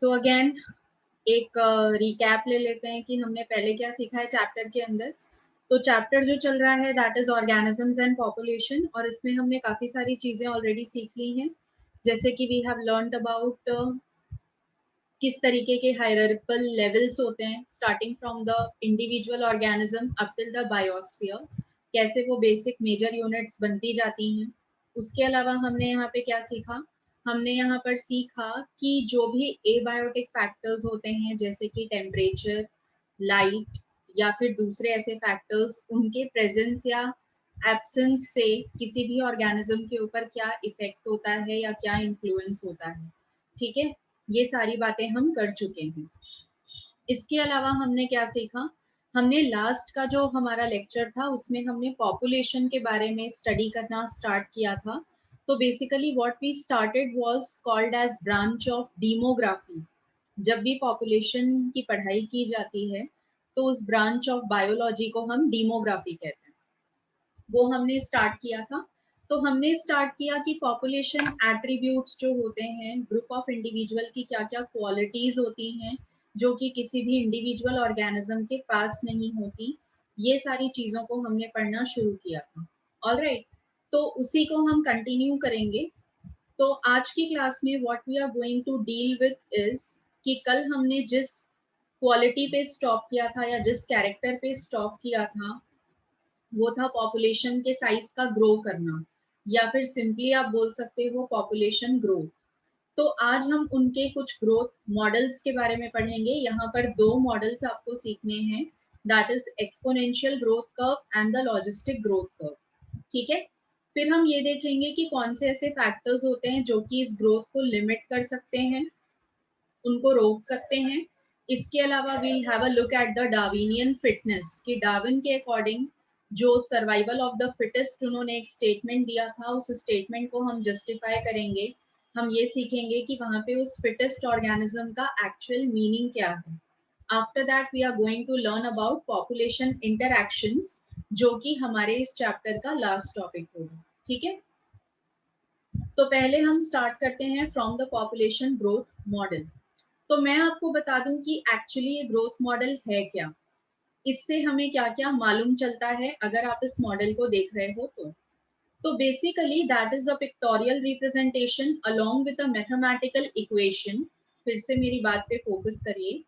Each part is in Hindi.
सो अगेन एक रिकैप ले लेते हैं कि हमने पहले क्या सीखा है चैप्टर के अंदर। तो चैप्टर जो चल रहा है that is organisms and population, और इसमें हमने काफ़ी सारी चीज़ें ऑलरेडी सीख ली हैं, जैसे कि वी हैव लर्नड अबाउट किस तरीके के हायरार्किकल लेवल्स होते हैं starting from the individual organism up till the biosphere, कैसे वो बेसिक मेजर यूनिट्स बनती जाती हैं। उसके अलावा हमने यहाँ पे क्या सीखा, हमने यहाँ पर सीखा कि जो भी एबायोटिक फैक्टर्स होते हैं जैसे कि टेम्परेचर, लाइट या फिर दूसरे ऐसे फैक्टर्स, उनके प्रेजेंस या एब्सेंस से किसी भी ऑर्गेनिज्म के ऊपर क्या इफेक्ट होता है या क्या इन्फ्लुएंस होता है। ठीक है, ये सारी बातें हम कर चुके हैं। इसके अलावा हमने क्या सीखा, हमने लास्ट का जो हमारा लेक्चर था उसमें हमने पॉपुलेशन के बारे में स्टडी करना स्टार्ट किया था। तो basically what we started was called as branch of demography. जब भी पॉपुलेशन की पढ़ाई की जाती है तो उस ब्रांच ऑफ बायोलॉजी को हम डेमोग्राफी कहते हैं, वो हमने स्टार्ट किया था। तो हमने स्टार्ट किया कि पॉपुलेशन एट्रीब्यूट्स जो होते हैं, ग्रुप ऑफ इंडिविजुअल की क्या क्या क्वालिटीज होती हैं जो कि किसी भी इंडिविजुअल ऑर्गेनिज्म के पास नहीं होती, ये सारी चीज़ों को हमने पढ़ना शुरू किया था। ऑलराइट, तो उसी को हम कंटिन्यू करेंगे। तो आज की क्लास में what we are going to deal with is कि कल हमने जिस क्वालिटी पे स्टॉप किया था या जिस कैरेक्टर पे स्टॉप किया था वो था पॉपुलेशन के साइज का ग्रो करना, या फिर सिंपली आप बोल सकते हो पॉपुलेशन ग्रोथ। तो आज हम उनके कुछ ग्रोथ मॉडल्स के बारे में पढ़ेंगे। यहाँ पर दो मॉडल्स आपको सीखने हैं, that is exponential growth curve and the logistic growth curve. ठीक है, फिर हम ये देखेंगे कि कौन से ऐसे फैक्टर्स होते हैं जो कि इस ग्रोथ को लिमिट कर सकते हैं, उनको रोक सकते हैं। इसके अलावा we have a look at the Darwinian fitness, कि डार्विन के अकॉर्डिंग जो सर्वाइवल ऑफ द फिटेस्ट उन्होंने एक स्टेटमेंट दिया था, उस स्टेटमेंट को हम जस्टिफाई करेंगे। हम ये सीखेंगे कि वहाँ पे उस फिटेस्ट ऑर्गेनिज्म का एक्चुअल मीनिंग क्या है। After that we are going to learn about population interactions, जो कि हमारे इस चैप्टर का लास्ट टॉपिक होगा। ठीक है, तो पहले हम स्टार्ट करते हैं from the population growth model. तो मैं आपको बता दूं कि एक्चुअली ये ग्रोथ मॉडल है क्या, इससे हमें क्या क्या मालूम चलता है अगर आप इस मॉडल को देख रहे हो तो basically that is a pictorial representation along with a mathematical equation. फिर से मेरी बात पे फोकस करिए।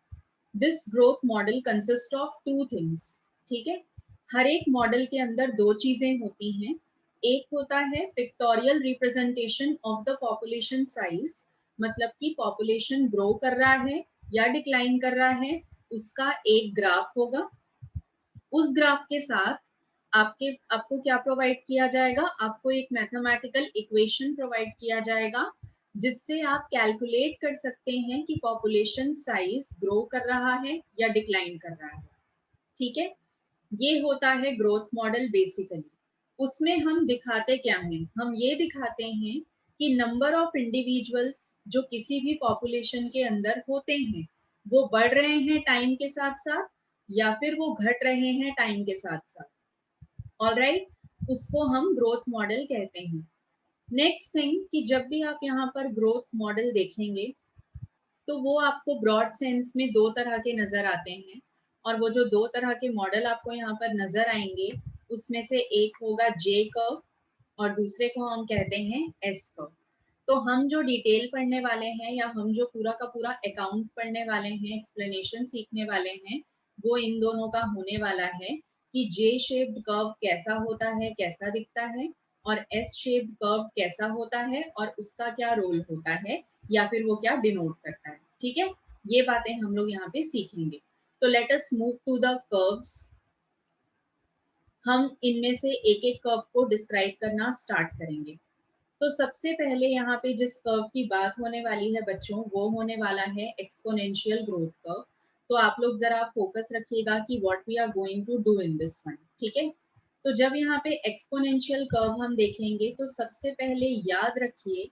This growth model consist of two things. ठीक है, हर एक मॉडल के अंदर दो चीजें होती हैं। एक होता है pictorial representation of the population size, मतलब कि पॉपुलेशन ग्रो कर रहा है या डिक्लाइन कर रहा है, उसका एक ग्राफ होगा। उस ग्राफ के साथ आपको क्या प्रोवाइड किया जाएगा, आपको एक मैथमेटिकल इक्वेशन प्रोवाइड किया जाएगा जिससे आप कैलकुलेट कर सकते हैं कि पॉपुलेशन साइज ग्रो कर रहा है या डिक्लाइन कर रहा है। ठीक है, ये होता है ग्रोथ मॉडल बेसिकली। उसमें हम दिखाते क्या हैं, हम ये दिखाते हैं कि नंबर ऑफ इंडिविजुअल्स जो किसी भी पॉपुलेशन के अंदर होते हैं वो बढ़ रहे हैं टाइम के साथ साथ या फिर वो घट रहे हैं टाइम के साथ साथ। ऑलराइट, उसको हम ग्रोथ मॉडल कहते हैं। नेक्स्ट थिंग कि जब भी आप यहाँ पर ग्रोथ मॉडल देखेंगे तो वो आपको ब्रॉड सेंस में दो तरह के नजर आते हैं, और वो जो दो तरह के मॉडल आपको यहाँ पर नजर आएंगे उसमें से एक होगा जे कर्व और दूसरे को हम कहते हैं एस कर्व। तो हम जो डिटेल पढ़ने वाले हैं या हम जो पूरा का पूरा अकाउंट पढ़ने वाले हैं, एक्सप्लेनेशन सीखने वाले हैं, वो इन दोनों का होने वाला है कि जे शेप्ड कर्व कैसा होता है, कैसा दिखता है, और एस शेप्ड कर्व कैसा होता है और उसका क्या रोल होता है या फिर वो क्या डिनोट करता है। ठीक है, ये बातें हम लोग यहाँ पे सीखेंगे। तो let us move to the curves. हम इनमें से एक एक कर्व को डिस्क्राइब करना स्टार्ट करेंगे। तो सबसे पहले यहाँ पे जिस कर्व की बात होने वाली है बच्चों, वो होने वाला है एक्सपोनेंशियल ग्रोथ कर्व। तो आप लोग जरा फोकस रखिएगा कि what we are going to do in this one. ठीक है, तो जब यहाँ पे एक्सपोनेंशियल कर्व हम देखेंगे तो सबसे पहले याद रखिए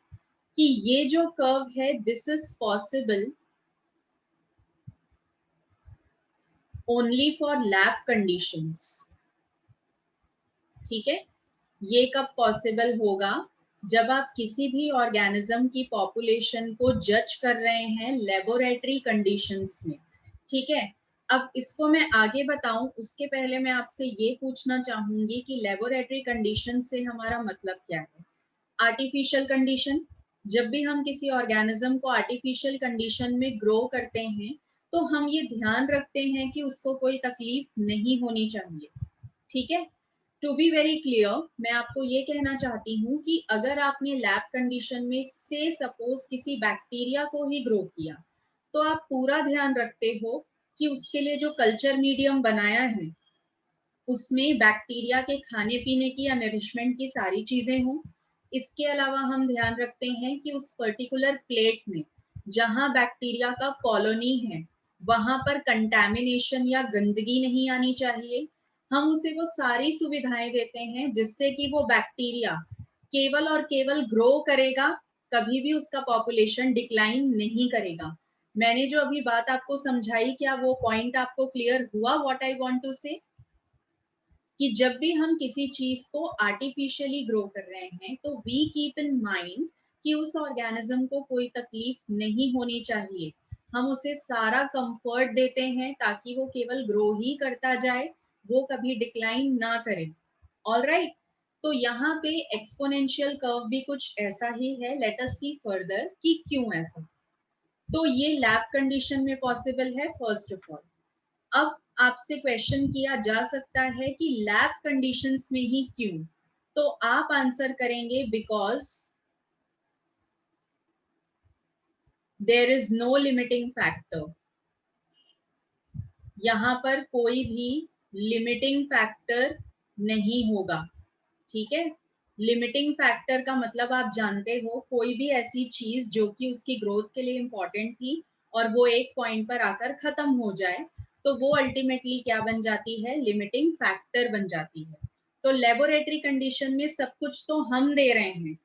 कि ये जो कर्व है this is possible only for lab conditions. ठीक है, ये कब पॉसिबल होगा, जब आप किसी भी ऑर्गेनिज्म की पॉपुलेशन को जज कर रहे हैं लेबोरेटरी कंडीशंस में, ठीक है। अब इसको मैं आगे बताऊं उसके पहले मैं आपसे ये पूछना चाहूंगी कि लेबोरेटरी कंडीशन से हमारा मतलब क्या है। आर्टिफिशियल कंडीशन, जब भी हम किसी ऑर्गेनिज्म को आर्टिफिशियल कंडीशन में ग्रो करते हैं तो हम ये ध्यान रखते हैं कि उसको कोई तकलीफ नहीं होनी चाहिए, ठीक है। टू बी वेरी क्लियर, मैं आपको ये कहना चाहती हूँ कि अगर आपने लैब कंडीशन में से सपोज किसी बैक्टीरिया को ही ग्रो किया तो आप पूरा ध्यान रखते हो कि उसके लिए जो कल्चर मीडियम बनाया है उसमें बैक्टीरिया के खाने पीने की या नरिशमेंट की सारी चीजें हों। इसके अलावा हम ध्यान रखते हैं कि उस पर्टिकुलर प्लेट में जहां बैक्टीरिया का कॉलोनी है वहां पर कंटैमिनेशन या गंदगी नहीं आनी चाहिए। हम उसे वो सारी सुविधाएं देते हैं जिससे कि वो बैक्टीरिया केवल और केवल ग्रो करेगा, कभी भी उसका पॉपुलेशन डिक्लाइन नहीं करेगा। मैंने जो अभी बात आपको समझाई, क्या वो पॉइंट आपको क्लियर हुआ? व्हाट आई वांट टू से कि जब भी हम किसी चीज को आर्टिफिशियली ग्रो कर रहे हैं तो वी कीप इन माइंड कि उस ऑर्गेनिज्म को कोई तकलीफ नहीं होनी चाहिए। हम उसे सारा कंफर्ट देते हैं ताकि वो केवल ग्रो ही करता जाए, वो कभी डिक्लाइन ना करे। ऑल राइट, तो यहाँ पे एक्सपोनेंशियल कर्व भी कुछ ऐसा ही है। लेट अस सी फर्दर कि क्यों ऐसा। तो ये लैब कंडीशन में पॉसिबल है फर्स्ट ऑफ ऑल। अब आपसे क्वेश्चन किया जा सकता है कि लैब कंडीशंस में ही क्यों, तो आप आंसर करेंगे because there is no limiting factor. यहाँ पर कोई भी लिमिटिंग फैक्टर नहीं होगा, ठीक है। लिमिटिंग फैक्टर का मतलब आप जानते हो, कोई भी ऐसी चीज जो कि उसकी ग्रोथ के लिए इंपॉर्टेंट थी और वो एक पॉइंट पर आकर खत्म हो जाए तो वो अल्टीमेटली क्या बन जाती है? लिमिटिंग फैक्टर बन जाती है। तो लेबोरेटरी कंडीशन में सब कुछ तो हम दे रहे हैं,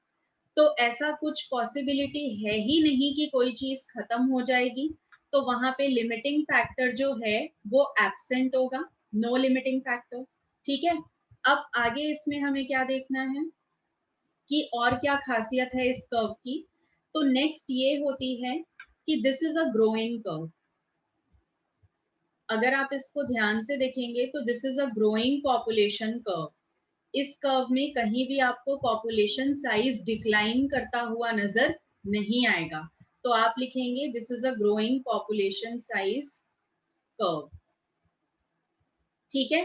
तो ऐसा कुछ पॉसिबिलिटी है ही नहीं कि कोई चीज खत्म हो जाएगी, तो वहां पे लिमिटिंग फैक्टर जो है वो एब्सेंट होगा, नो लिमिटिंग फैक्टर, ठीक है। अब आगे इसमें हमें क्या देखना है कि और क्या खासियत है इस कर्व की। तो नेक्स्ट ये होती है कि this is a growing curve. अगर आप इसको ध्यान से देखेंगे तो this is a growing population curve. इस कर्व में कहीं भी आपको पॉपुलेशन साइज डिक्लाइन करता हुआ नजर नहीं आएगा, तो आप लिखेंगे this is a growing population size curve, ठीक है।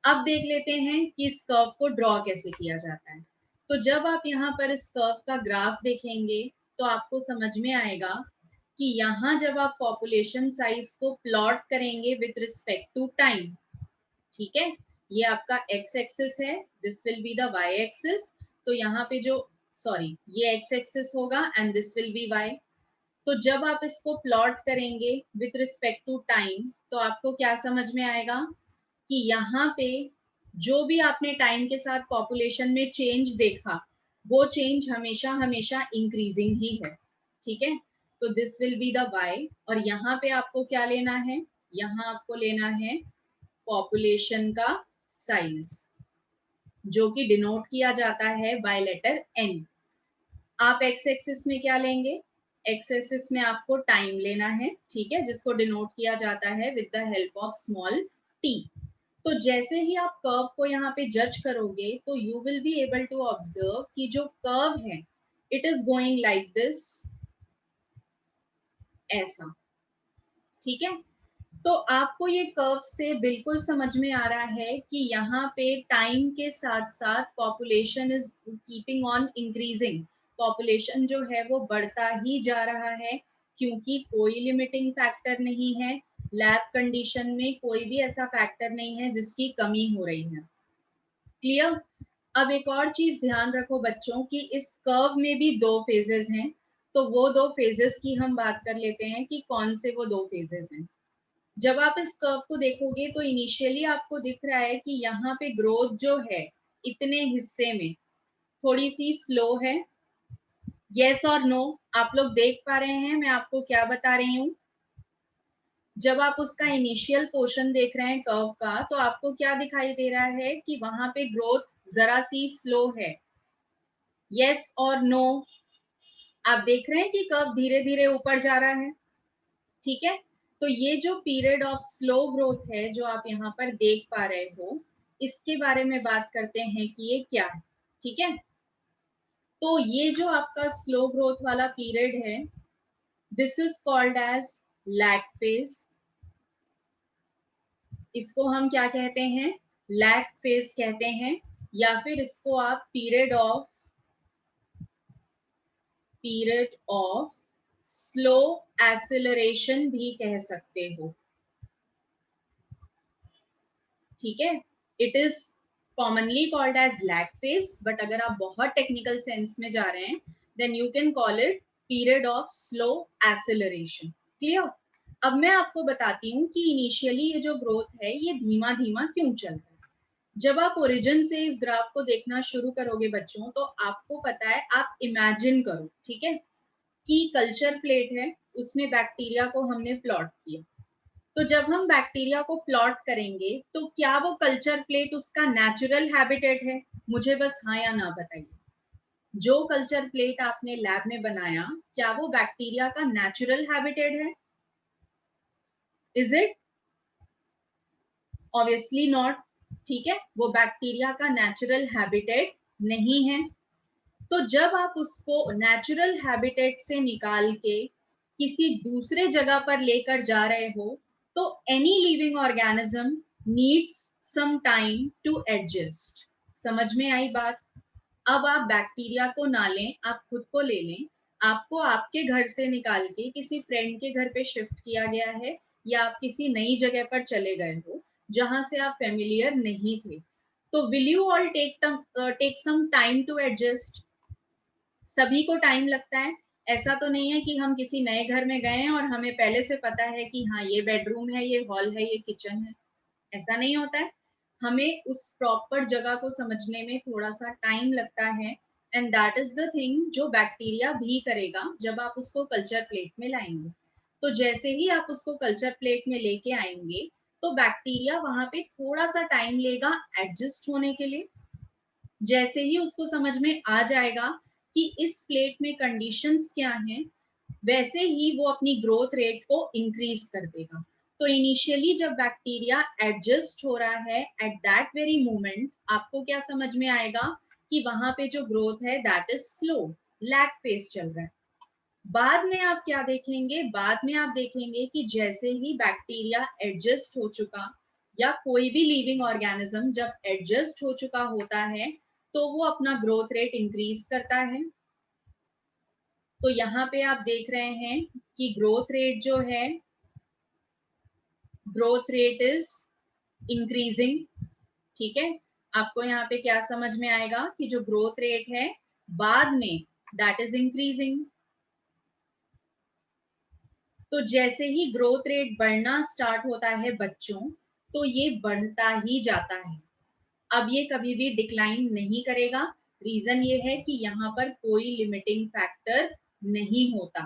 अब देख लेते हैं कि इस कर्व को ड्रॉ कैसे किया जाता है। तो जब आप यहाँ पर इस कर्व का ग्राफ देखेंगे तो आपको समझ में आएगा कि यहाँ जब आप पॉपुलेशन साइज को प्लॉट करेंगे विथ रिस्पेक्ट टू टाइम, ठीक है, ये आपका एक्स एक्सिस है, this will be the y axis. तो यहाँ पे जो सॉरी ये एक्स एक्सिस होगा and this will be y. तो जब आप इसको प्लॉट करेंगे विथ रिस्पेक्ट टू टाइम तो आपको क्या समझ में आएगा कि यहाँ पे जो भी आपने टाइम के साथ पॉपुलेशन में चेंज देखा वो चेंज हमेशा हमेशा इंक्रीजिंग ही है, ठीक है। तो this will be the y और यहाँ पे आपको क्या लेना है? यहाँ आपको लेना है पॉपुलेशन का साइज जो कि डिनोट किया जाता है बाय लेटर एन। आप एक्स एक्सिस में क्या लेंगे? एक्स एक्सिस में आपको टाइम लेना है, ठीक है, जिसको डिनोट किया जाता है with the help of small T. तो जैसे ही आप कर्व को यहाँ पे जज करोगे तो you will be able to observe कि जो कर्व है it is going like this, ऐसा, ठीक है। तो आपको ये कर्व से बिल्कुल समझ में आ रहा है कि यहाँ पे टाइम के साथ साथ population is keeping on increasing. Population जो है वो बढ़ता ही जा रहा है क्योंकि कोई लिमिटिंग फैक्टर नहीं है। लैब कंडीशन में कोई भी ऐसा फैक्टर नहीं है जिसकी कमी हो रही है। क्लियर? अब एक और चीज ध्यान रखो बच्चों कि इस कर्व में भी दो फेजेस हैं, तो वो दो फेजेस की हम बात कर लेते हैं कि कौन से वो दो फेजेस हैं। जब आप इस कर्व को देखोगे तो इनिशियली आपको दिख रहा है कि यहाँ पे ग्रोथ जो है इतने हिस्से में थोड़ी सी स्लो है। यस और नो? आप लोग देख पा रहे हैं मैं आपको क्या बता रही हूँ? जब आप उसका इनिशियल पोर्शन देख रहे हैं कर्व का तो आपको क्या दिखाई दे रहा है कि वहां पे ग्रोथ जरा सी स्लो है। यस और नो। आप देख रहे हैं कि कर्व धीरे धीरे ऊपर जा रहा है, ठीक है। तो ये जो पीरियड ऑफ स्लो ग्रोथ है जो आप यहाँ पर देख पा रहे हो, इसके बारे में बात करते हैं कि ये क्या है, ठीक है। तो ये जो आपका स्लो ग्रोथ वाला पीरियड है, this is called as lag phase. इसको हम क्या कहते हैं, लैग फेज कहते हैं, या फिर इसको आप पीरियड ऑफ स्लो एक्सेलरेशन भी कह सकते हो, ठीक है। It is commonly called as lag phase, but अगर आप बहुत टेक्निकल सेंस में जा रहे हैं then you can call it period of slow acceleration. Clear. अब मैं आपको बताती हूँ कि इनिशियली ये जो ग्रोथ है ये धीमा धीमा क्यों चल रहा है। जब आप ओरिजिन से इस ग्राफ को देखना शुरू करोगे बच्चों, तो आपको पता है, आप इमेजिन करो, ठीक है, कि कल्चर प्लेट है, उसमें बैक्टीरिया को हमने प्लॉट किया। तो जब हम बैक्टीरिया को प्लॉट करेंगे तो क्या वो कल्चर प्लेट उसका नेचुरल हैबिटेट है? मुझे बस हाँ या ना बताइए। जो कल्चर प्लेट आपने लैब में बनाया, क्या वो बैक्टीरिया का नेचुरल हैबिटेट है? Is it? ऑब्वियसली नॉट, ठीक है, वो बैक्टीरिया का नेचुरल हैबिटेट नहीं है। तो जब आप उसको नेचुरल हैबिटेट से निकाल के किसी दूसरे जगह पर लेकर जा रहे हो, तो any living organism needs some time to adjust. समझ में आई बात? अब आप बैक्टीरिया को ना लें, आप खुद को ले लें। आपको आपके घर से निकाल के किसी फ्रेंड के घर पे शिफ्ट किया गया है, या आप किसी नई जगह पर चले गए हो जहां से आप फेमिलियर नहीं थे, तो will you all take some time to adjust? सभी को टाइम लगता है। ऐसा तो नहीं है कि हम किसी नए घर में गए हैं और हमें पहले से पता है कि हाँ ये बेडरूम है, ये हॉल है, ये किचन है। ऐसा नहीं होता है। हमें उस प्रॉपर जगह को समझने में थोड़ा सा टाइम लगता है, and that is the thing जो बैक्टीरिया भी करेगा जब आप उसको कल्चर प्लेट में लाएंगे। तो जैसे ही आप उसको कल्चर प्लेट में लेके आएंगे, तो बैक्टीरिया वहां पे थोड़ा सा टाइम लेगा एडजस्ट होने के लिए। जैसे ही उसको समझ में आ जाएगा कि इस प्लेट में कंडीशंस क्या हैं, वैसे ही वो अपनी ग्रोथ रेट को इंक्रीज कर देगा। तो इनिशियली जब बैक्टीरिया एडजस्ट हो रहा है, एट दैट वेरी मोमेंट आपको क्या समझ में आएगा कि वहां पे जो ग्रोथ है that is slow, lag phase चल रहा है। बाद में आप क्या देखेंगे, बाद में आप देखेंगे कि जैसे ही बैक्टीरिया एडजस्ट हो चुका, या कोई भी लिविंग ऑर्गेनिज्म जब एडजस्ट हो चुका होता है, तो वो अपना ग्रोथ रेट इंक्रीज करता है। तो यहाँ पे आप देख रहे हैं कि ग्रोथ रेट जो है, ग्रोथ रेट इज इंक्रीजिंग, ठीक है। आपको यहाँ पे क्या समझ में आएगा कि जो ग्रोथ रेट है बाद में दैट इज इंक्रीजिंग। तो जैसे ही ग्रोथ रेट बढ़ना स्टार्ट होता है बच्चों, तो ये बढ़ता ही जाता है। अब ये कभी भी डिक्लाइन नहीं करेगा। रीजन ये है कि यहाँ पर कोई लिमिटिंग फैक्टर नहीं होता,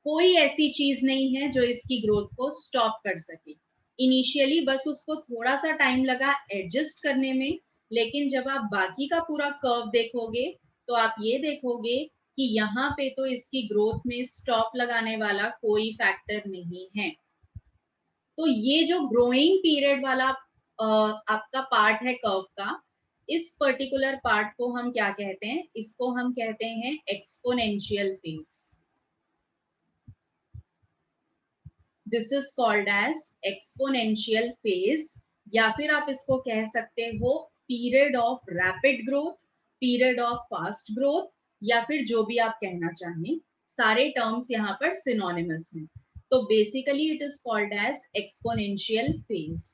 कोई ऐसी चीज नहीं है जो इसकी ग्रोथ को स्टॉप कर सके। इनिशियली बस उसको थोड़ा सा टाइम लगा एडजस्ट करने में, लेकिन जब आप बाकी का पूरा कर्व देखोगे तो आप ये देखोगे कि यहाँ पे तो इसकी ग्रोथ में स्टॉप लगाने वाला कोई फैक्टर नहीं है। तो ये जो ग्रोइंग पीरियड वाला आपका पार्ट है कर्व का, इस पर्टिकुलर पार्ट को हम क्या कहते हैं? इसको हम कहते हैं exponential phase. This is called as exponential phase, या फिर आप इसको कह सकते हो period of rapid growth, period of fast growth, या फिर जो भी आप कहना चाहें। सारे टर्म्स यहाँ पर सिनोनिमस हैं। तो basically it is called as exponential phase,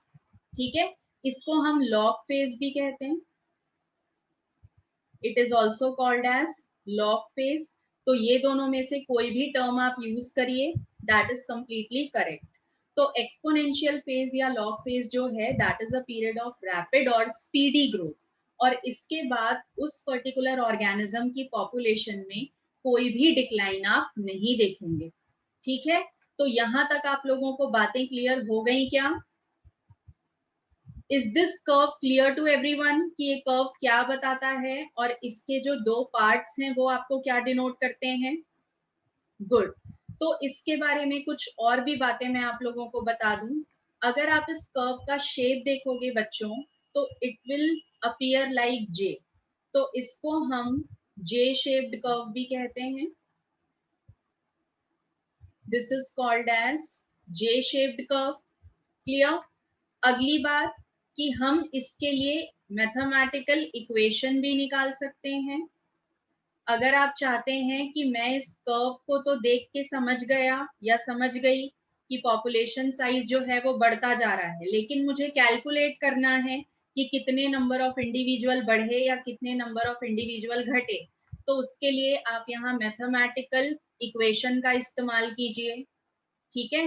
ठीक है। इसको हम लॉग फेज भी कहते हैं। It is also called as log phase. तो ये दोनों में से कोई भी टर्म आप यूज करिए, दैट इज कंप्लीटली करेक्ट। तो एक्सपोनेंशियल फेज या लॉग फेज जो है that is a period of rapid और स्पीडी ग्रोथ, और इसके बाद उस पर्टिकुलर ऑर्गेनिज्म की पॉपुलेशन में कोई भी डिक्लाइन आप नहीं देखेंगे, ठीक है। तो यहाँ तक आप लोगों को बातें क्लियर हो गई क्या? Is this curve clear to everyone कि ये कर्व क्या बताता है और इसके जो दो पार्ट्स हैं वो आपको क्या डिनोट करते हैं? गुड। तो इसके बारे में कुछ और भी बातें मैं आप लोगों को बता दूं। अगर आप इस कर्व का शेप देखोगे बच्चों, तो it will appear like J. तो इसको हम जे शेप्ड कर्व भी कहते हैं। This is called as J shaped curve. Clear? अगली बात कि हम इसके लिए मैथमेटिकल इक्वेशन भी निकाल सकते हैं। अगर आप चाहते हैं कि मैं इस कर्व को तो देख के समझ गया या समझ गई कि पॉपुलेशन साइज जो है वो बढ़ता जा रहा है, लेकिन मुझे कैलकुलेट करना है कि कितने नंबर ऑफ इंडिविजुअल बढ़े या कितने नंबर ऑफ इंडिविजुअल घटे, तो उसके लिए आप यहाँ मैथमेटिकल इक्वेशन का इस्तेमाल कीजिए। ठीक है?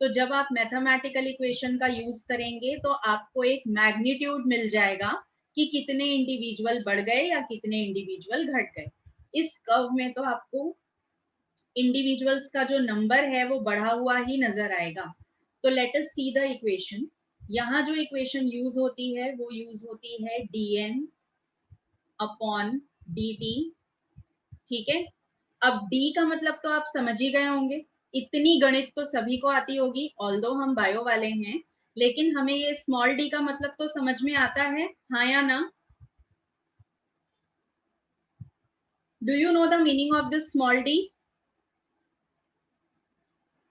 तो जब आप मैथमेटिकल इक्वेशन का यूज करेंगे तो आपको एक मैग्नीट्यूड मिल जाएगा कि कितने इंडिविजुअल बढ़ गए या कितने इंडिविजुअल घट गए। इस कर्व में तो आपको इंडिविजुअल्स का जो नंबर है वो बढ़ा हुआ ही नजर आएगा। तो let us see the equation. यहाँ जो इक्वेशन यूज होती है वो यूज होती है dn अपॉन dt। ठीक है? अब d का मतलब तो आप समझ ही गए होंगे, इतनी गणित तो सभी को आती होगी, ऑल्दो हम बायो वाले हैं, लेकिन हमें ये स्मॉल d का मतलब तो समझ में आता है, हाँ या ना? Do you know the meaning of this small d?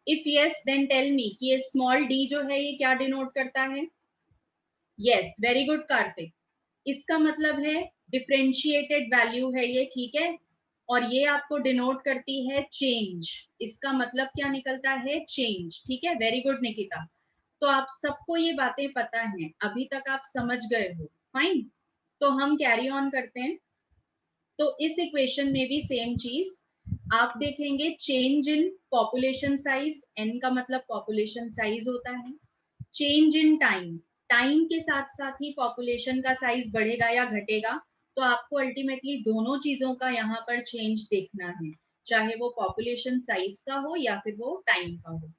If yes then tell me कि ये स्मॉल d जो है ये क्या डिनोट करता है? Yes, very good Kartik. इसका मतलब है डिफरेंशिएटेड वैल्यू है ये, ठीक है? और ये आपको डिनोट करती है चेंज। इसका मतलब क्या निकलता है? चेंज। ठीक है, वेरी गुड निकिता। तो आप सबको ये बातें पता हैं, अभी तक आप समझ गए हो। फाइन, तो हम कैरी ऑन करते हैं। तो इस इक्वेशन में भी सेम चीज आप देखेंगे, change in population size, n का मतलब पॉपुलेशन साइज होता है। चेंज इन टाइम, टाइम के साथ साथ ही पॉपुलेशन का साइज बढ़ेगा या घटेगा, तो आपको अल्टीमेटली दोनों चीजों का यहाँ पर चेंज देखना है, चाहे वो पॉपुलेशन साइज का हो या फिर वो टाइम का हो।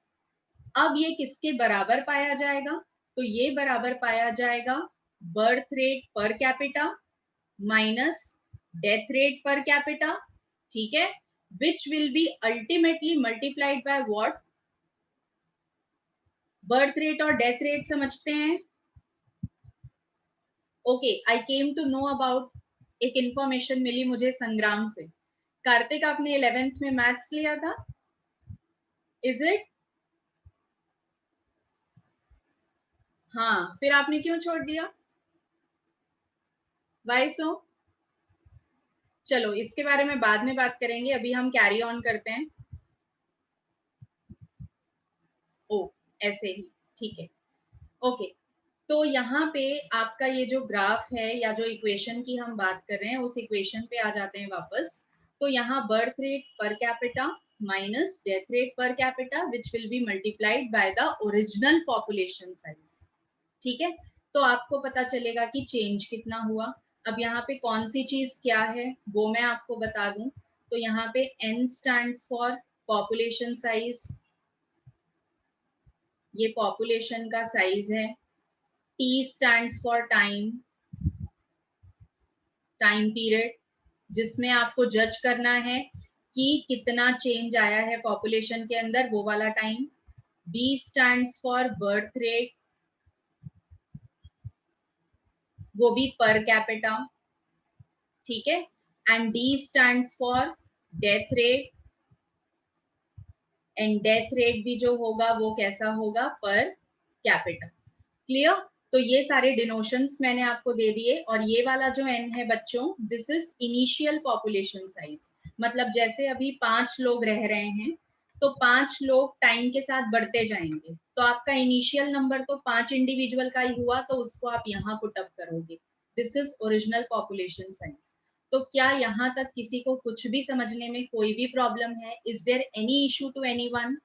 अब ये किसके बराबर पाया जाएगा? तो ये बराबर पाया जाएगा birth rate per capita minus death rate per capita. ठीक है? Which will be ultimately multiplied by what? Birth rate और डेथ रेट समझते हैं? Okay, I came to know about, एक इंफॉर्मेशन मिली मुझे संग्राम से। कार्तिक, आपने 11th में मैथ्स लिया था? Is it? हाँ, फिर आपने क्यों छोड़ दिया? वाई सो? चलो इसके बारे में बाद में बात करेंगे, अभी हम कैरी ऑन करते हैं। ओ, ऐसे ही, ठीक है। ओके, तो यहाँ पे आपका ये जो ग्राफ है या जो इक्वेशन की हम बात कर रहे हैं उस इक्वेशन पे आ जाते हैं वापस। तो यहाँ birth rate per capita minus death rate per capita which will B multiplied by the original population size. ठीक है? तो आपको पता चलेगा कि चेंज कितना हुआ। अब यहाँ पे कौन सी चीज क्या है वो मैं आपको बता दूं। तो यहाँ पे n stands for population size, ये पॉपुलेशन का साइज है। T stands for time, time period, जिसमें आपको जज करना है कि कितना चेंज आया है पॉपुलेशन के अंदर, वो वाला time. B stands for birth rate, वो भी पर कैपिटा। ठीक है? And D stands for death rate, and death rate भी जो होगा वो कैसा होगा? Per capita. क्लियर? तो ये सारे डिनोशंस मैंने आपको दे दिए। और ये वाला जो n है बच्चों, this is initial population size. मतलब जैसे अभी 5 लोग रह रहे हैं, तो 5 लोग टाइम के साथ बढ़ते जाएंगे, तो आपका इनिशियल नंबर तो 5 इंडिविजुअल का ही हुआ, तो उसको आप यहाँ पुट अप करोगे। This is original population size. तो क्या यहाँ तक किसी को कुछ भी समझने में कोई भी प्रॉब्लम है? Is there any issue to anyone?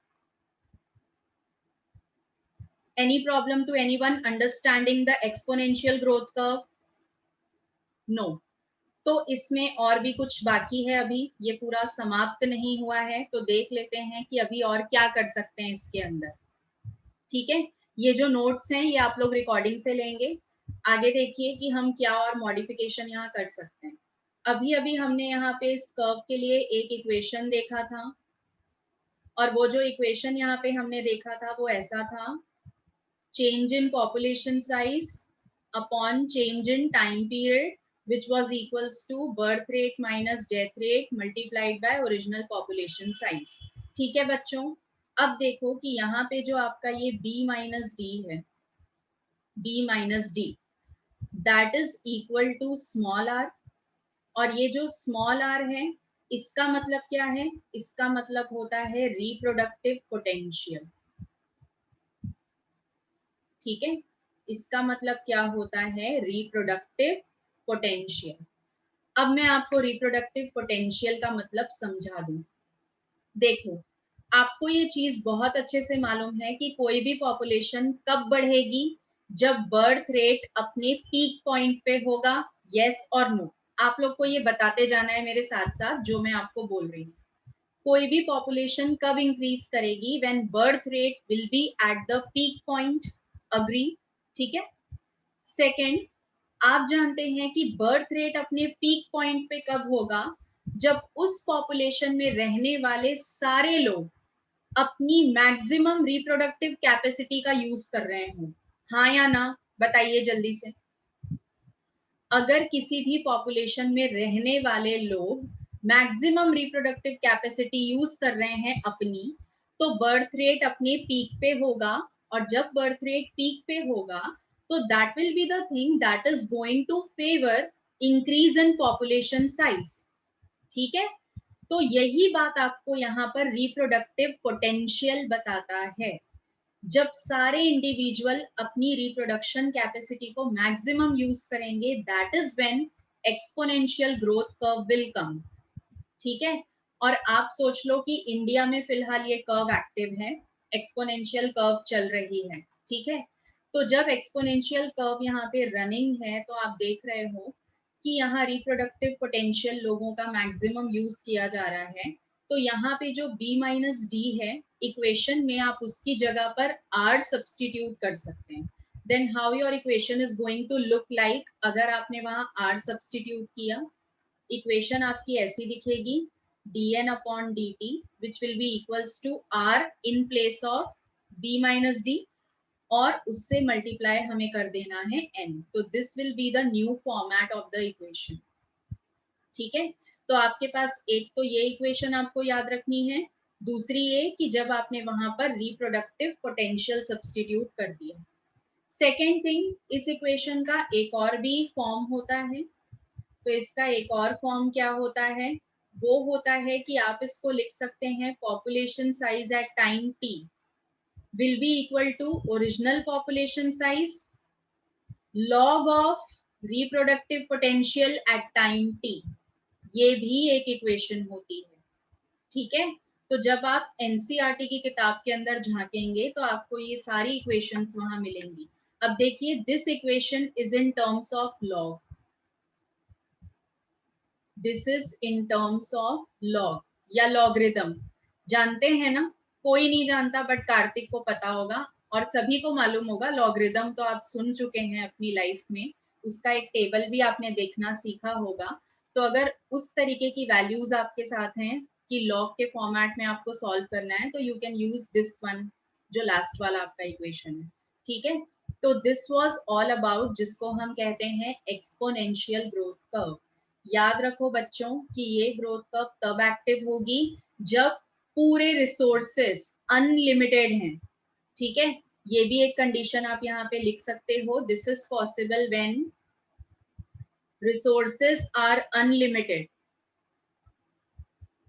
Any problem to anyone understanding the exponential growth curve? No. तो इसमें और भी कुछ बाकी है, अभी ये पूरा समाप्त नहीं हुआ है, तो देख लेते हैं कि अभी और क्या कर सकते हैं इसके अंदर। ठीक है? ये जो नोट्स हैं ये आप लोग रिकॉर्डिंग से लेंगे। आगे देखिए कि हम क्या और मॉडिफिकेशन यहाँ कर सकते हैं। अभी अभी हमने यहाँ पे इस कर्व के लिए एक इक्वेशन देखा था, और वो जो इक्वेशन यहाँ पे हमने देखा था वो ऐसा था, change in population size upon change in time period, which was equals to birth rate minus death rate multiplied by original population size। ठीक है बच्चों, अब देखो कि यहाँ पे जो आपका ये b माइनस डी है, b minus d, that is equal to small r, और ये जो स्मॉल r है इसका मतलब क्या है, इसका मतलब होता है रिप्रोडक्टिव पोटेंशियल। ठीक है, इसका मतलब क्या होता है, रिप्रोडक्टिव पोटेंशियल। अब मैं आपको रिप्रोडक्टिव पोटेंशियल का मतलब समझा दूं। देखो, आपको ये चीज बहुत अच्छे से मालूम है कि कोई भी पॉपुलेशन कब बढ़ेगी, जब बर्थ रेट अपने पीक पॉइंट पे होगा। यस और नो, आप लोग को ये बताते जाना है मेरे साथ साथ जो मैं आपको बोल रही हूँ। कोई भी पॉपुलेशन कब इंक्रीज करेगी, when birth rate will be at the peak point. Agree? ठीक है। सेकेंड, आप जानते हैं कि बर्थ रेट अपने पीक पॉइंट पे कब होगा, जब उस पॉपुलेशन में रहने वाले सारे लोग अपनी मैक्सिमम रिप्रोडक्टिव कैपेसिटी का यूज कर रहे हों। हाँ या ना, बताइए जल्दी से। अगर किसी भी पॉपुलेशन में रहने वाले लोग मैक्सिमम रिप्रोडक्टिव कैपेसिटी यूज कर रहे हैं अपनी, तो बर्थ रेट अपने पीक पे होगा, और जब बर्थ रेट पीक पे होगा तो that will be the thing that is going to favour increase in population size. ठीक है, तो यही बात आपको यहाँ पर रिप्रोडक्टिव पोटेंशियल बताता है। जब सारे इंडिविजुअल अपनी रिप्रोडक्शन कैपेसिटी को मैक्सिमम यूज करेंगे, that is when exponential growth curve will come. ठीक है, और आप सोच लो कि इंडिया में फिलहाल ये कर्व एक्टिव है, एक्सपोनेंशियल कर्व चल रही है। ठीक है, तो जब एक्सपोनेंशियल कर्व यहाँ पे रनिंग है तो आप देख रहे हो कि यहाँ रिप्रोडक्टिव पोटेंशियल लोगों का मैक्सिमम यूज किया जा रहा है। तो यहाँ पे जो b माइनस डी है इक्वेशन में, आप उसकी जगह पर r सब्सटीट्यूट कर सकते हैं। Then how your equation is going to look like, अगर आपने वहां r सब्सटीट्यूट किया, इक्वेशन आपकी ऐसी दिखेगी, dn upon dt which will be equals to r in place of b minus d, और उससे मल्टीप्लाई हमें कर देना है n। तो this will be the new format of the equation. ठीक है, तो आपके पास एक तो ये इक्वेशन आपको याद रखनी है, दूसरी ये कि जब आपने वहां पर रिप्रोडक्टिव पोटेंशियल सब्सटीट्यूट कर दिया। सेकेंड थिंग, इस इक्वेशन का एक और भी फॉर्म होता है। तो इसका एक और फॉर्म क्या होता है, वो होता है कि आप इसको लिख सकते हैं population size at time t will be equal to original population size log of reproductive potential at time t। ये भी एक इक्वेशन होती है। ठीक है, तो जब आप एनसीईआरटी की किताब के अंदर झांकेंगे तो आपको ये सारी इक्वेशंस वहां मिलेंगी। अब देखिए, this equation is in terms of log, this is in terms of log या लॉगरिदम। जानते हैं ना, कोई नहीं जानता बट कार्तिक को पता होगा और सभी को मालूम होगा। लॉगरिदम तो आप सुन चुके हैं अपनी लाइफ में, उसका एक टेबल भी आपने देखना सीखा होगा। तो अगर उस तरीके की वैल्यूज आपके साथ हैं कि लॉग के फॉर्मेट में आपको सॉल्व करना है, तो you can use this one, जो लास्ट वाला आपका इक्वेशन है। ठीक है, तो दिस वाज ऑल अबाउट जिसको हम कहते हैं एक्सपोनेंशियल ग्रोथ कर्व। याद रखो बच्चों कि ये ग्रोथ कर्व तब एक्टिव होगी जब पूरे रिसोर्सेस अनलिमिटेड हैं। ठीक है, ये भी एक कंडीशन आप यहाँ पे लिख सकते हो, this is possible when resources are unlimited,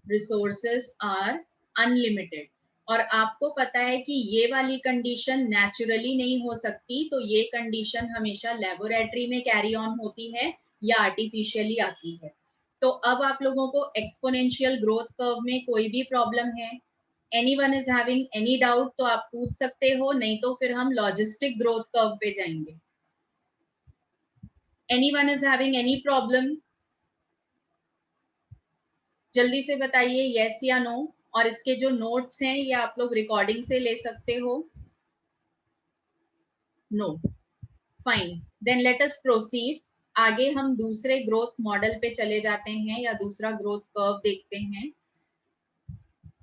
resources are unlimited. और आपको पता है कि ये वाली कंडीशन नेचुरली नहीं हो सकती, तो ये कंडीशन हमेशा लेबोरेटरी में कैरी ऑन होती है या आर्टिफिशियली आती है। तो अब आप लोगों को एक्सपोनेंशियल ग्रोथ कर्व में कोई भी प्रॉब्लम है, anyone is having any doubt, तो आप पूछ सकते हो, नहीं तो फिर हम लॉजिस्टिक ग्रोथ कर्व पे जाएंगे। Anyone is having any problem, जल्दी से बताइए यस या नो। और इसके जो नोट्स हैं ये आप लोग रिकॉर्डिंग से ले सकते हो। No, fine. Then let us proceed. आगे हम दूसरे ग्रोथ मॉडल पे चले जाते हैं या दूसरा ग्रोथ कर्व देखते हैं।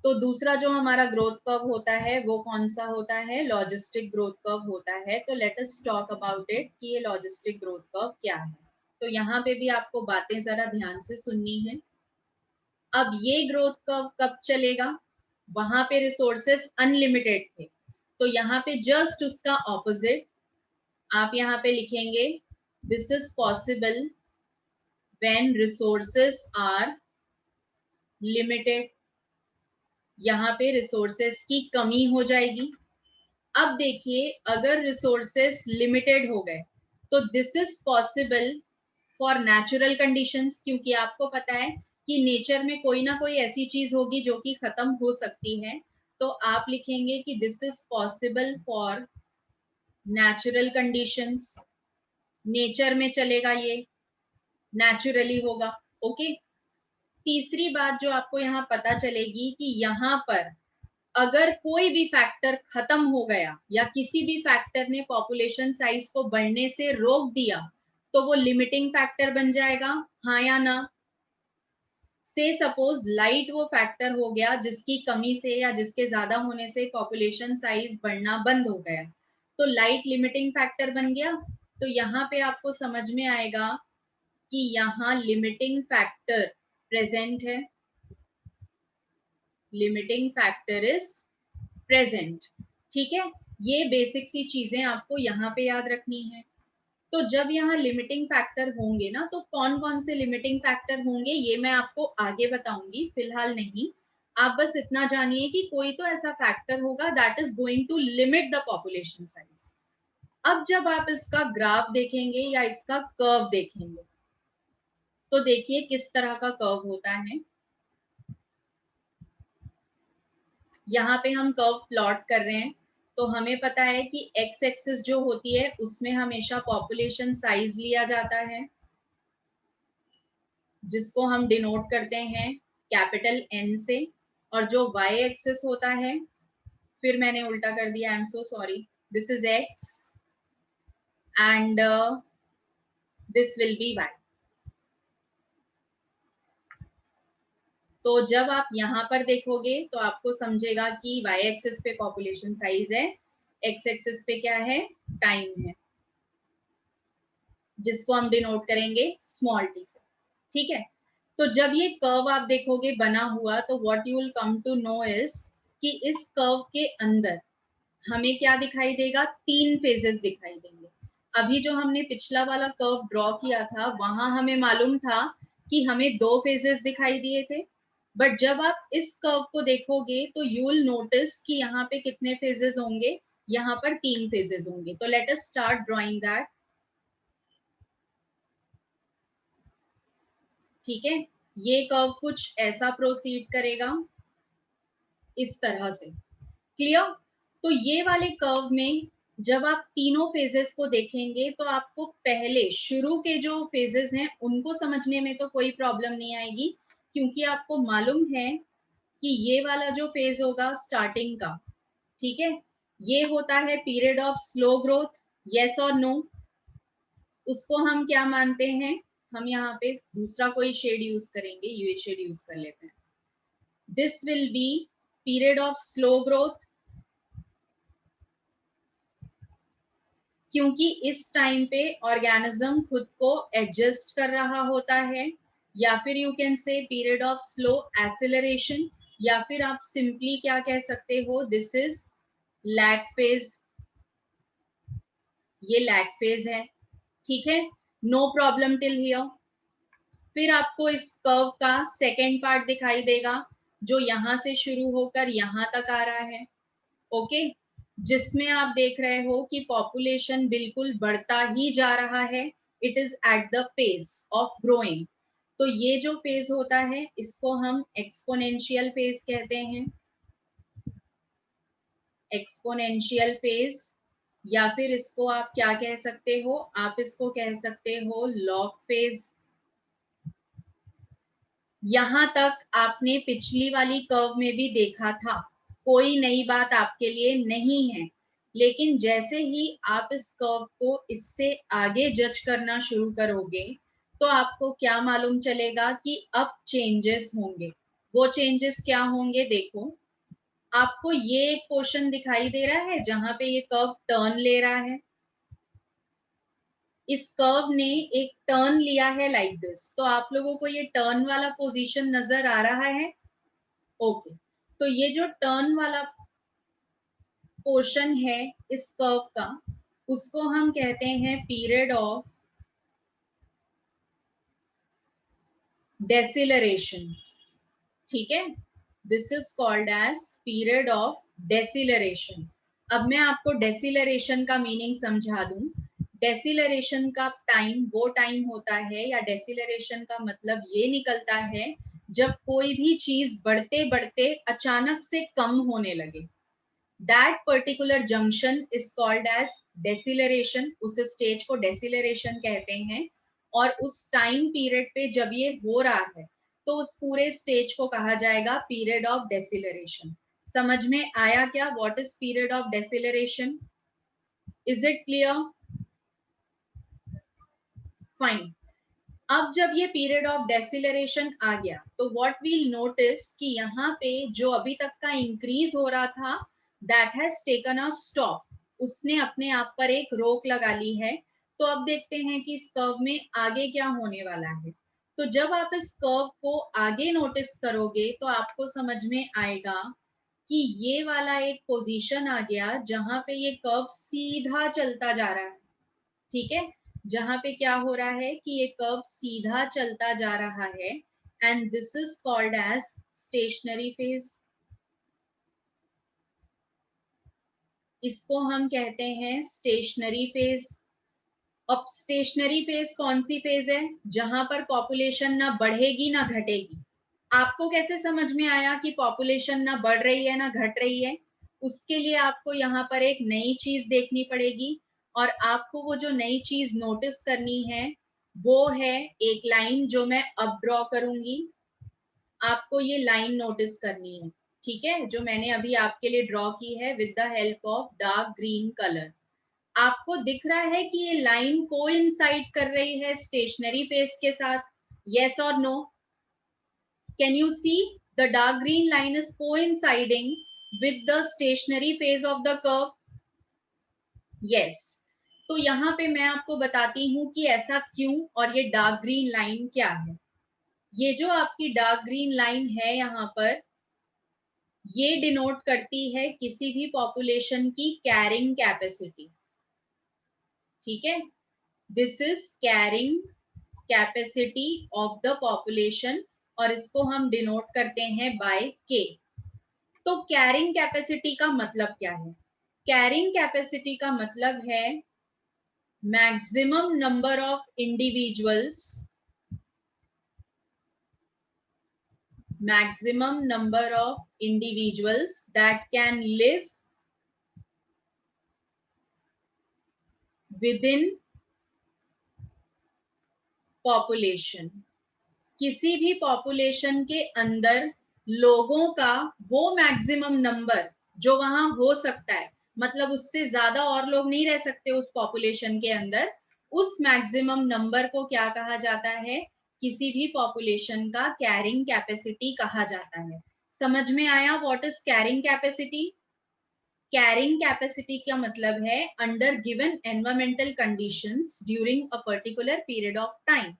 तो दूसरा जो हमारा ग्रोथ कर्व होता है वो कौन सा होता है? लॉजिस्टिक ग्रोथ कर्व होता है। तो let us talk about it कि ये लॉजिस्टिक ग्रोथ कर्व क्या है। तो यहाँ पे भी आपको बातें जरा ध्यान से सुननी है। अब ये ग्रोथ कर्व कब चलेगा? वहां पे रिसोर्सेस अनलिमिटेड थे, तो यहाँ पे जस्ट उसका ऑपोजिट आप यहाँ पे लिखेंगे, this is possible when resources are limited. यहाँ पे रिसोर्सेस की कमी हो जाएगी। अब देखिए, अगर रिसोर्सेस लिमिटेड हो गए तो this is possible for natural conditions, क्योंकि आपको पता है कि नेचर में कोई ना कोई ऐसी चीज होगी जो कि खत्म हो सकती है। तो आप लिखेंगे कि this is possible for natural conditions. Nature में चलेगा, ये नेचुरली होगा। ओके। तीसरी बात जो आपको यहाँ पता चलेगी कि यहाँ पर अगर कोई भी फैक्टर खत्म हो गया या किसी भी फैक्टर ने पॉपुलेशन साइज को बढ़ने से रोक दिया तो वो लिमिटिंग फैक्टर बन जाएगा, हाँ या ना? से सपोज लाइट वो फैक्टर हो गया जिसकी कमी से या जिसके ज्यादा होने से पॉपुलेशन साइज बढ़ना बंद हो गया, तो लाइट लिमिटिंग फैक्टर बन गया। तो यहाँ पे आपको समझ में आएगा कि यहाँ लिमिटिंग फैक्टर प्रेजेंट है, लिमिटिंग फैक्टर इज प्रेजेंट। ठीक है, ये बेसिक सी चीजें आपको यहाँ पे याद रखनी है। तो जब यहाँ लिमिटिंग फैक्टर होंगे ना, तो कौन कौन से लिमिटिंग फैक्टर होंगे ये मैं आपको आगे बताऊंगी, फिलहाल नहीं। आप बस इतना जानिए कि कोई तो ऐसा फैक्टर होगा that is going to limit the population size. अब जब आप इसका ग्राफ देखेंगे या इसका कर्व देखेंगे तो देखिए किस तरह का कर्व होता है। यहाँ पे हम कर्व प्लॉट कर रहे हैं, तो हमें पता है कि एक्स एक्सिस जो होती है उसमें हमेशा पॉपुलेशन साइज लिया जाता है, जिसको हम डिनोट करते हैं कैपिटल एन से। और जो वाई एक्सिस होता है, फिर मैंने उल्टा कर दिया, I am so sorry, this is x and this will be y. तो जब आप यहाँ पर देखोगे तो आपको समझेगा कि वाई एक्सिस पे पॉपुलेशन साइज है, एक्स एक्सिस पे क्या है? टाइम है, जिसको हम डिनोट करेंगे स्मॉल टी से। ठीक है, तो जब ये कर्व आप देखोगे बना हुआ, तो what you will come to know is कि इस कर्व के अंदर हमें क्या दिखाई देगा? 3 फेजेस दिखाई देंगे। अभी जो हमने पिछला वाला कर्व ड्रॉ किया था वहां हमें मालूम था कि हमें 2 फेजेस दिखाई दिए थे, बट जब आप इस कर्व को देखोगे तो यू विल नोटिस कि यहाँ पे कितने फेजेस होंगे? यहाँ पर 3 फेजेस होंगे। तो let us start drawing that. ठीक है, ये कर्व कुछ ऐसा प्रोसीड करेगा, इस तरह से। क्लियर? तो ये वाले कर्व में जब आप तीनों फेजेस को देखेंगे तो आपको पहले शुरू के जो फेजेस हैं उनको समझने में तो कोई प्रॉब्लम नहीं आएगी, क्योंकि आपको मालूम है कि ये वाला जो फेज होगा स्टार्टिंग का, ठीक है, ये होता है period of slow growth. Yes और नो? उसको हम क्या मानते हैं? हम यहाँ पे दूसरा कोई शेड यूज करेंगे, ये शेड यूज कर लेते हैं। This will B period of slow growth, क्योंकि इस टाइम पे ऑर्गेनिज्म खुद को एडजस्ट कर रहा होता है। या फिर you can say period of slow acceleration, या फिर आप सिंपली क्या कह सकते हो, दिस इज लैग फेज। ये लैग फेज है। ठीक है, नो प्रॉब्लम टिल हियर। फिर आपको इस कर्व का सेकेंड पार्ट दिखाई देगा जो यहां से शुरू होकर यहां तक आ रहा है। ओके, जिसमें आप देख रहे हो कि पॉपुलेशन बिल्कुल बढ़ता ही जा रहा है, it is at the pace of growing. तो ये जो फेज होता है इसको हम एक्सपोनेंशियल फेज कहते हैं, एक्सपोनेंशियल फेज। या फिर इसको आप क्या कह सकते हो? आप इसको कह सकते हो लॉग फेज। यहां तक आपने पिछली वाली कर्व में भी देखा था, कोई नई बात आपके लिए नहीं है। लेकिन जैसे ही आप इस कर्व को इससे आगे जज करना शुरू करोगे तो आपको क्या मालूम चलेगा कि अब चेंजेस होंगे। वो चेंजेस क्या होंगे देखो, आपको ये एक पोर्शन दिखाई दे रहा है जहां पे ये कर्व टर्न ले रहा है। इस कर्व ने एक टर्न लिया है लाइक दिस, तो आप लोगों को ये टर्न वाला पोजीशन नजर आ रहा है। ओके, तो ये जो टर्न वाला पोर्शन है इस कर्व का, उसको हम कहते हैं पीरियड ऑफ डेसिलरेशन। ठीक है, this is called as period of deceleration. अब मैं आपको डेसिलरेशन का मीनिंग समझा दूं। डेसिलरेशन का टाइम वो टाइम होता है, या डेसिलरेशन का मतलब ये निकलता है जब कोई भी चीज बढ़ते बढ़ते अचानक से कम होने लगे। That particular junction is called as deceleration. उस स्टेज को डेसिलरेशन कहते हैं। और उस टाइम पीरियड पे जब ये हो रहा है तो उस पूरे स्टेज को कहा जाएगा पीरियड ऑफ डेसिलरेशन। समझ में आया क्या what is period of deceleration? Is it clear? Fine. अब जब ये पीरियड ऑफ डेसिलरेशन आ गया तो व्हाट वील नोटिस कि यहाँ पे जो अभी तक का इंक्रीज हो रहा था that has taken a stop. उसने अपने आप पर एक रोक लगा ली है। तो अब देखते हैं कि इस कर्व में आगे क्या होने वाला है। तो जब आप इस कर्व को आगे नोटिस करोगे तो आपको समझ में आएगा कि ये वाला एक पोजीशन आ गया जहां पे ये कर्व सीधा चलता जा रहा है। ठीक है, जहां पे क्या हो रहा है कि ये कर्व सीधा चलता जा रहा है and this is called as stationary phase. इसको हम कहते हैं स्टेशनरी फेज। अब स्टेशनरी फेज कौन सी फेज है? जहां पर पॉपुलेशन ना बढ़ेगी ना घटेगी। आपको कैसे समझ में आया कि पॉपुलेशन ना बढ़ रही है ना घट रही है? उसके लिए आपको यहाँ पर एक नई चीज देखनी पड़ेगी। और आपको वो जो नई चीज नोटिस करनी है वो है एक लाइन जो मैं अब ड्रॉ करूंगी। आपको ये लाइन नोटिस करनी है। ठीक है, जो मैंने अभी आपके लिए ड्रॉ की है with the help of dark green colour. आपको दिख रहा है कि ये लाइन कोइंसाइड कर रही है स्टेशनरी फेज के साथ? यस और no? Can you see the dark green line is coinciding with the stationary phase of the curve? Yes. तो यहाँ पे मैं आपको बताती हूँ कि ऐसा क्यों और ये डार्क ग्रीन लाइन क्या है। ये जो आपकी डार्क ग्रीन लाइन है यहाँ पर, ये डिनोट करती है किसी भी पॉपुलेशन की कैरिंग कैपेसिटी। ठीक है, this is carrying capacity of the population और इसको हम डिनोट करते हैं बाय के। तो कैरिंग कैपेसिटी का मतलब क्या है? कैरिंग कैपेसिटी का मतलब है maximum number of individuals, maximum number of individuals that can live within population। किसी भी पॉपुलेशन के अंदर लोगों का वो मैक्सिमम नंबर जो वहां हो सकता है, मतलब उससे ज्यादा और लोग नहीं रह सकते उस पॉपुलेशन के अंदर, उस मैक्सिमम नंबर को क्या कहा जाता है? किसी भी पॉपुलेशन का कैरिंग कैपेसिटी कहा जाता है। समझ में आया what is carrying capacity? Carrying capacity का मतलब है under given environmental conditions during a particular period of time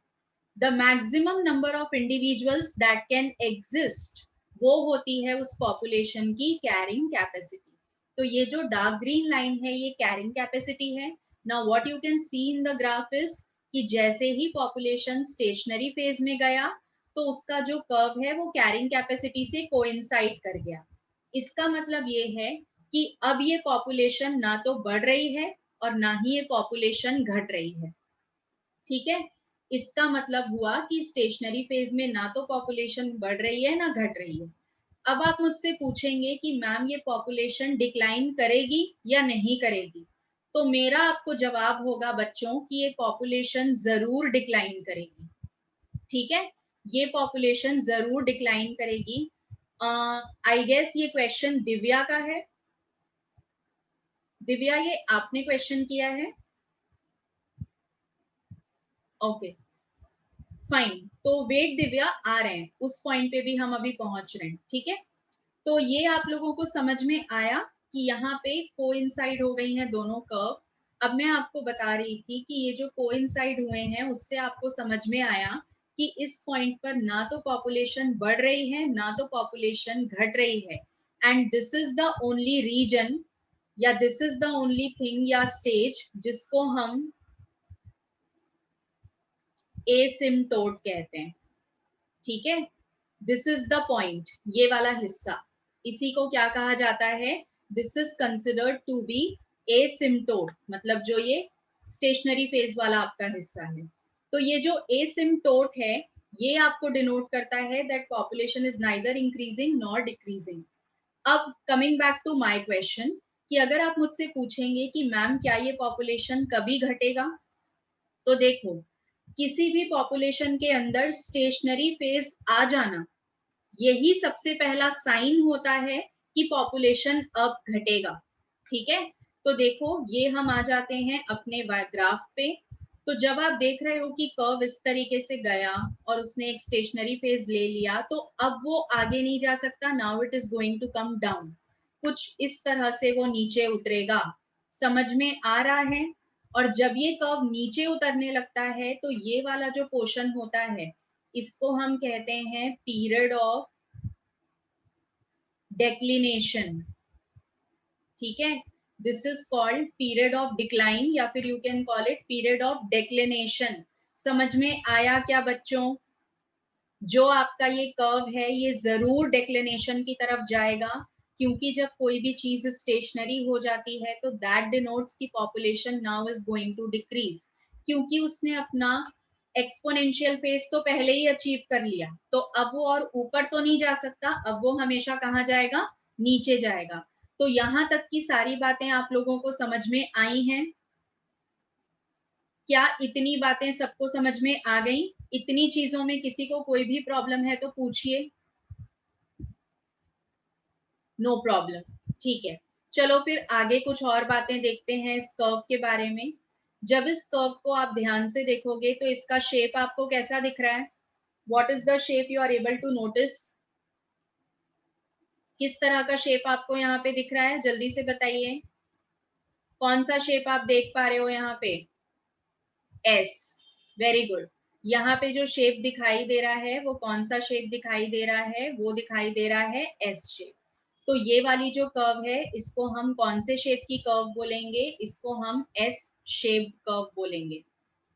the maximum number of individuals that can exist, वो होती है उस पॉपुलेशन की कैरिंग कैपेसिटी। तो ये जो डार्क ग्रीन लाइन है ये कैरिंग कैपेसिटी है। Now what you can see in the graph is कि जैसे ही पॉपुलेशन स्टेशनरी फेज में गया तो उसका जो कर्व है वो कैरिंग कैपेसिटी से कोइंसाइड कर गया। इसका मतलब ये है कि अब ये पॉपुलेशन ना तो बढ़ रही है और ना ही ये पॉपुलेशन घट रही है। ठीक है, इसका मतलब हुआ कि स्टेशनरी फेज में ना तो पॉपुलेशन बढ़ रही है ना घट रही है। अब आप मुझसे पूछेंगे कि मैम ये पॉपुलेशन डिक्लाइन करेगी या नहीं करेगी? तो मेरा आपको जवाब होगा बच्चों कि ये पॉपुलेशन जरूर डिक्लाइन करेगी। ठीक है, ये पॉपुलेशन जरूर डिक्लाइन करेगी। आई गेस ये क्वेश्चन दिव्या का है। दिव्या ये आपने क्वेश्चन किया है? ओके फाइन, तो वेट दिव्या आ रहे हैं, उस पॉइंट पे भी हम अभी पहुंच रहे हैं, ठीक है। तो ये आप लोगों को समझ में आया कि यहाँ पे कोइंसाइड हो गई हैं दोनों कर्व। अब मैं आपको बता रही थी कि ये जो कोइंसाइड हुए हैं उससे आपको समझ में आया कि इस पॉइंट पर ना तो पॉपुलेशन बढ़ रही है ना तो पॉपुलेशन घट रही है, and this is the only reason या this is the only thing या स्टेज जिसको हम एसिम्प्टोट कहते हैं, ठीक है। दिस इज द पॉइंट, ये वाला हिस्सा, इसी को क्या कहा जाता है? This is considered to be asymptote, मतलब जो ये स्टेशनरी फेज वाला आपका हिस्सा है। तो ये जो एसिम्प्टोट है ये आपको डिनोट करता है that population is neither increasing nor decreasing. अब coming back to my question, कि अगर आप मुझसे पूछेंगे कि मैम क्या ये पॉपुलेशन कभी घटेगा, तो देखो, किसी भी पॉपुलेशन के अंदर स्टेशनरी फेज आ जाना यही सबसे पहला साइन होता है कि पॉपुलेशन अब घटेगा, ठीक है। तो देखो ये हम आ जाते हैं अपने ग्राफ पे। तो जब आप देख रहे हो कि कर्व इस तरीके से गया और उसने एक स्टेशनरी फेज ले लिया, तो अब वो आगे नहीं जा सकता, now it is going to come down, कुछ इस तरह से वो नीचे उतरेगा। समझ में आ रहा है? और जब ये कर्व नीचे उतरने लगता है तो ये वाला जो पोर्शन होता है इसको हम कहते हैं पीरियड ऑफ डेक्लिनेशन, ठीक है। This is called period of decline या फिर you can call it period of declination. समझ में आया क्या बच्चों? जो आपका ये कर्व है ये जरूर डेक्लिनेशन की तरफ जाएगा, क्योंकि जब कोई भी चीज स्टेशनरी हो जाती है तो दैट डिनोट्स की population now is going to decrease, क्योंकि उसने अपना एक्सपोनेंशियल फेज तो पहले ही अचीव कर लिया, तो अब वो और ऊपर तो नहीं जा सकता, अब वो हमेशा कहाँ जाएगा? नीचे जाएगा। तो यहाँ तक की सारी बातें आप लोगों को समझ में आई हैं? क्या इतनी बातें सबको समझ में आ गई? इतनी चीजों में किसी को कोई भी प्रॉब्लम है तो पूछिए। नो प्रॉब्लम, ठीक है। चलो फिर आगे कुछ और बातें देखते हैं इस कर्व के बारे में। जब इस कर्व को आप ध्यान से देखोगे तो इसका शेप आपको कैसा दिख रहा है? What is the shape you are able to notice? किस तरह का शेप आपको यहाँ पे दिख रहा है, जल्दी से बताइए। कौन सा शेप आप देख पा रहे हो यहाँ पे? S, very good. यहाँ पे जो शेप दिखाई दे रहा है वो कौन सा शेप दिखाई दे रहा है? वो दिखाई दे रहा है एस शेप। तो ये वाली जो कर्व है इसको हम कौन से शेप की कर्व बोलेंगे? इसको हम एस शेप कर्व बोलेंगे,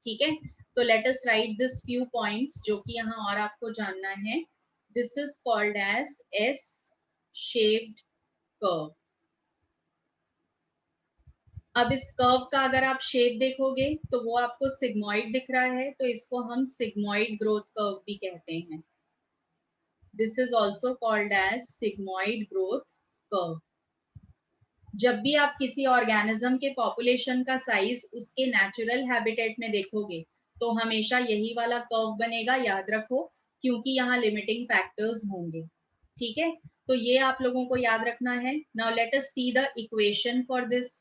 ठीक है। तो let us write this few points जो कि यहाँ और आपको जानना है। This is called as S shaped curve. अब इस कर्व का अगर आप शेप देखोगे तो वो आपको सिग्मॉइड दिख रहा है, तो इसको हम सिग्मॉइड ग्रोथ कर्व भी कहते हैं। This is also called as sigmoid growth curve. जब भी आप किसी ऑर्गेनिज्म के पॉपुलेशन का साइज उसके नेचुरल हैबिटेट में देखोगे तो हमेशा यही वाला कर्व बनेगा, याद रखो, क्योंकि यहाँ लिमिटिंग फैक्टर्स होंगे, ठीक है। तो ये आप लोगों को याद रखना है। Now let us see the equation for this.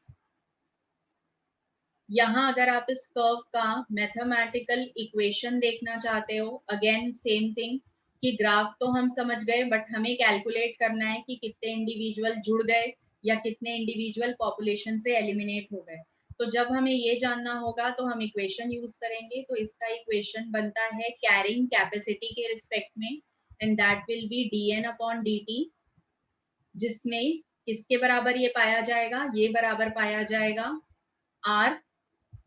यहाँ अगर आप इस कर्व का मैथमेटिकल इक्वेशन देखना चाहते हो, अगेन सेम थिंग, कि ग्राफ तो हम समझ गए बट हमें कैलकुलेट करना है कि कितने इंडिविजुअल जुड़ गए या कितने इंडिविजुअल पॉपुलेशन से एलिमिनेट हो गए। तो जब हमें ये जानना होगा तो हम इक्वेशन यूज करेंगे। तो इसका इक्वेशन बनता है कैरिंग कैपेसिटी के रिस्पेक्ट में, and that will B dn upon dt, जिसमें किसके बराबर ये पाया जाएगा? ये बराबर पाया जाएगा r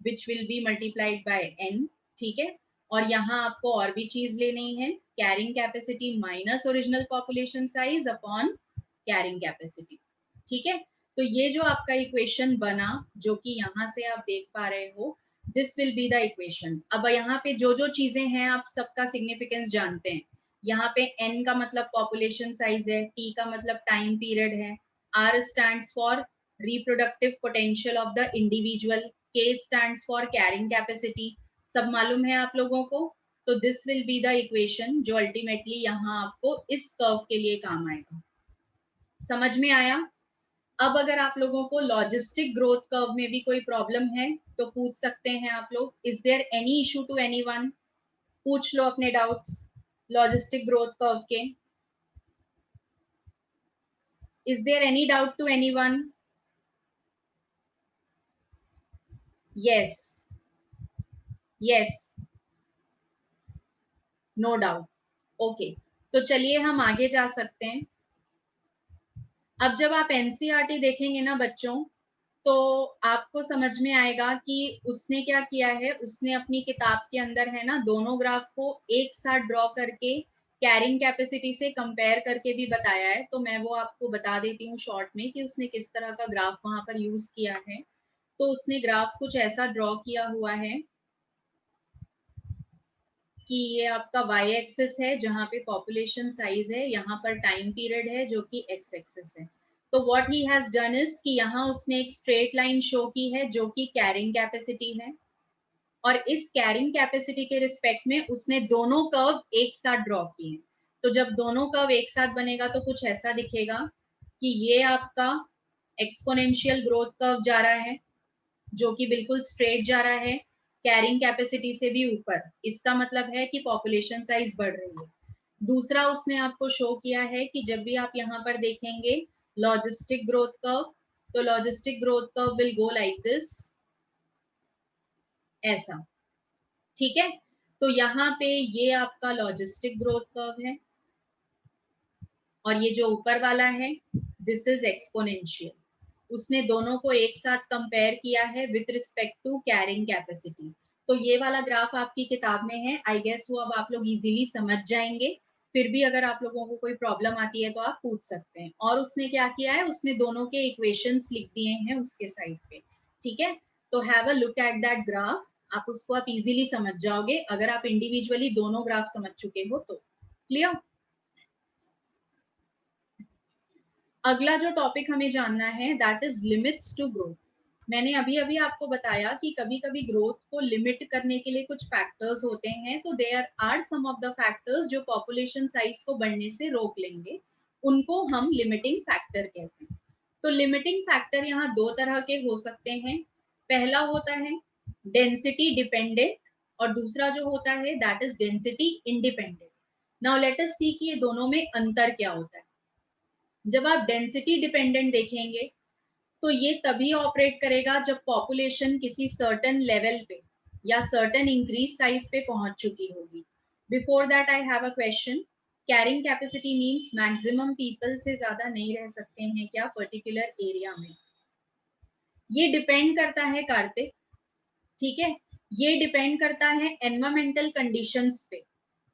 which will be multiplied by n, ठीक है। और यहाँ आपको और भी चीज लेनी है, carrying capacity minus original population size upon carrying capacity, ठीक है। तो ये जो आपका इक्वेशन बना जो कि यहाँ से आप देख पा रहे हो, this will be the equation. अब यहाँ पे जो जो चीजें हैं आप सबका सिग्निफिकेंस जानते हैं। यहाँ पे n का मतलब पॉपुलेशन साइज है, t का मतलब टाइम पीरियड है, r stands for reproductive potential of the individual, K stands for carrying capacity, सब मालूम है आप लोगों को। तो this will be the equation जो अल्टीमेटली यहाँ आपको इस कर्व के लिए काम आएगा। समझ में आया? अब अगर आप लोगों को लॉजिस्टिक ग्रोथ कर्व में भी कोई प्रॉब्लम है तो पूछ सकते हैं आप लोग. Is there any issue to anyone? पूछ लो अपने डाउट्स लॉजिस्टिक ग्रोथ कर्व के. Is there any doubt to anyone? Yes, yes, no doubt. Okay, तो चलिए हम आगे जा सकते हैं. अब जब आप एनसीईआरटी देखेंगे ना बच्चों, तो आपको समझ में आएगा कि उसने क्या किया है. उसने अपनी किताब के अंदर है ना दोनों ग्राफ को एक साथ ड्रॉ करके कैरिंग कैपेसिटी से कंपेयर करके भी बताया है. तो मैं वो आपको बता देती हूँ शॉर्ट में कि उसने किस तरह का ग्राफ वहां पर यूज किया है. तो उसने ग्राफ कुछ ऐसा ड्रॉ किया हुआ है कि ये आपका y एक्सिस है जहां पे पॉपुलेशन साइज है, यहाँ पर टाइम पीरियड है जो कि x एक्सिस है. तो what he has done is कि यहाँ उसने एक स्ट्रेट लाइन शो की है जो कि कैरिंग कैपेसिटी है, और इस कैरिंग कैपेसिटी के रिस्पेक्ट में उसने दोनों कर्व एक साथ ड्रॉ किए. तो जब दोनों कर्व एक साथ बनेगा तो कुछ ऐसा दिखेगा कि ये आपका एक्सपोनेंशियल ग्रोथ कर्व जा रहा है जो कि बिल्कुल स्ट्रेट जा रहा है कैरिंग कैपेसिटी से भी ऊपर. इसका मतलब है कि पॉपुलेशन साइज बढ़ रही है. दूसरा उसने आपको शो किया है कि जब भी आप यहाँ पर देखेंगे लॉजिस्टिक ग्रोथ कर्व, तो logistic growth curve will go like this, ऐसा. ठीक है, तो यहाँ पे ये आपका लॉजिस्टिक ग्रोथ कर्व है और ये जो ऊपर वाला है दिस इज एक्सपोनेंशियल. उसने दोनों को एक साथ कंपेयर किया है with respect to carrying capacity. तो ये वाला ग्राफ आपकी किताब में है. आई गेस वो अब आप लोग इजीली समझ जाएंगे. फिर भी अगर आप लोगों को कोई प्रॉब्लम आती है तो आप पूछ सकते हैं. और उसने क्या किया है, उसने दोनों के इक्वेशंस लिख दिए हैं उसके साइड पे. ठीक है, तो have a look at that graph. आप उसको आप इजीली समझ जाओगे अगर आप इंडिविजुअली दोनों ग्राफ समझ चुके हो तो. क्लियर? अगला जो टॉपिक हमें जानना है that is limits to growth. मैंने अभी अभी आपको बताया कि कभी कभी ग्रोथ को लिमिट करने के लिए कुछ फैक्टर्स होते हैं. तो there are some of the factors जो पॉपुलेशन साइज को बढ़ने से रोक लेंगे, उनको हम लिमिटिंग फैक्टर कहते हैं. तो लिमिटिंग फैक्टर यहाँ दो तरह के हो सकते हैं. पहला होता है डेंसिटी डिपेंडेंट और दूसरा जो होता है that is density independent. Now let us see कि ये दोनों में अंतर क्या होता है. जब आप डेंसिटी डिपेंडेंट देखेंगे तो ये तभी ऑपरेट करेगा जब पॉपुलेशन किसी सर्टेन लेवल पे या सर्टेन इंक्रीज साइज पे पहुंच चुकी होगी. Before that I have a question. Carrying capacity means maximum people से ज्यादा नहीं रह सकते हैं क्या पर्टिकुलर एरिया में? ये डिपेंड करता है कार्तिक. ठीक है, ये डिपेंड करता है एनवायरमेंटल कंडीशंस पे.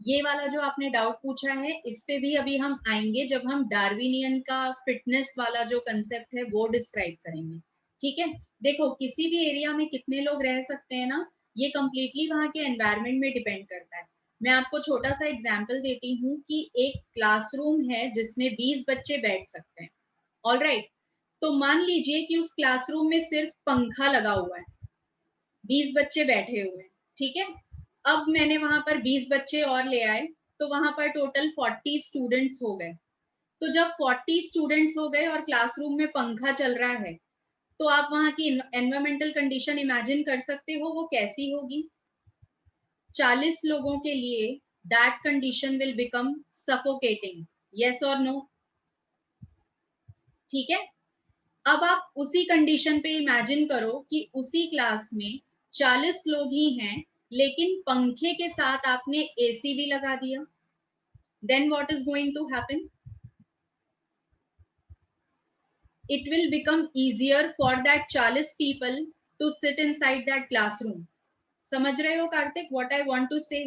ये वाला जो आपने डाउट पूछा है इस पे भी अभी हम आएंगे जब हम डार्विनियन का फिटनेस वाला जो कंसेप्ट है वो डिस्क्राइब करेंगे. ठीक है, देखो किसी भी एरिया में कितने लोग रह सकते हैं ना, ये कंप्लीटली वहाँ के एनवायरमेंट में डिपेंड करता है. मैं आपको छोटा सा एग्जांपल देती हूँ कि एक क्लासरूम है जिसमें 20 बच्चे बैठ सकते हैं. ऑल राइट, तो मान लीजिए कि उस क्लासरूम में सिर्फ पंखा लगा हुआ है, 20 बच्चे बैठे हुए हैं. ठीक है, अब मैंने वहां पर 20 बच्चे और ले आए तो वहां पर टोटल 40 स्टूडेंट्स हो गए. तो जब 40 स्टूडेंट्स हो गए और क्लासरूम में पंखा चल रहा है, तो आप वहां की एनवायरमेंटल कंडीशन इमेजिन कर सकते हो वो कैसी होगी. 40 लोगों के लिए that condition will become suffocating. Yes और नो? ठीक है, अब आप उसी कंडीशन पे इमेजिन करो कि उसी क्लास में 40 लोग ही हैं लेकिन पंखे के साथ आपने एसी भी लगा दिया. Then what is going to happen? It will become easier for that 40 people to sit inside that classroom. समझ रहे हो Kartik what I want to say?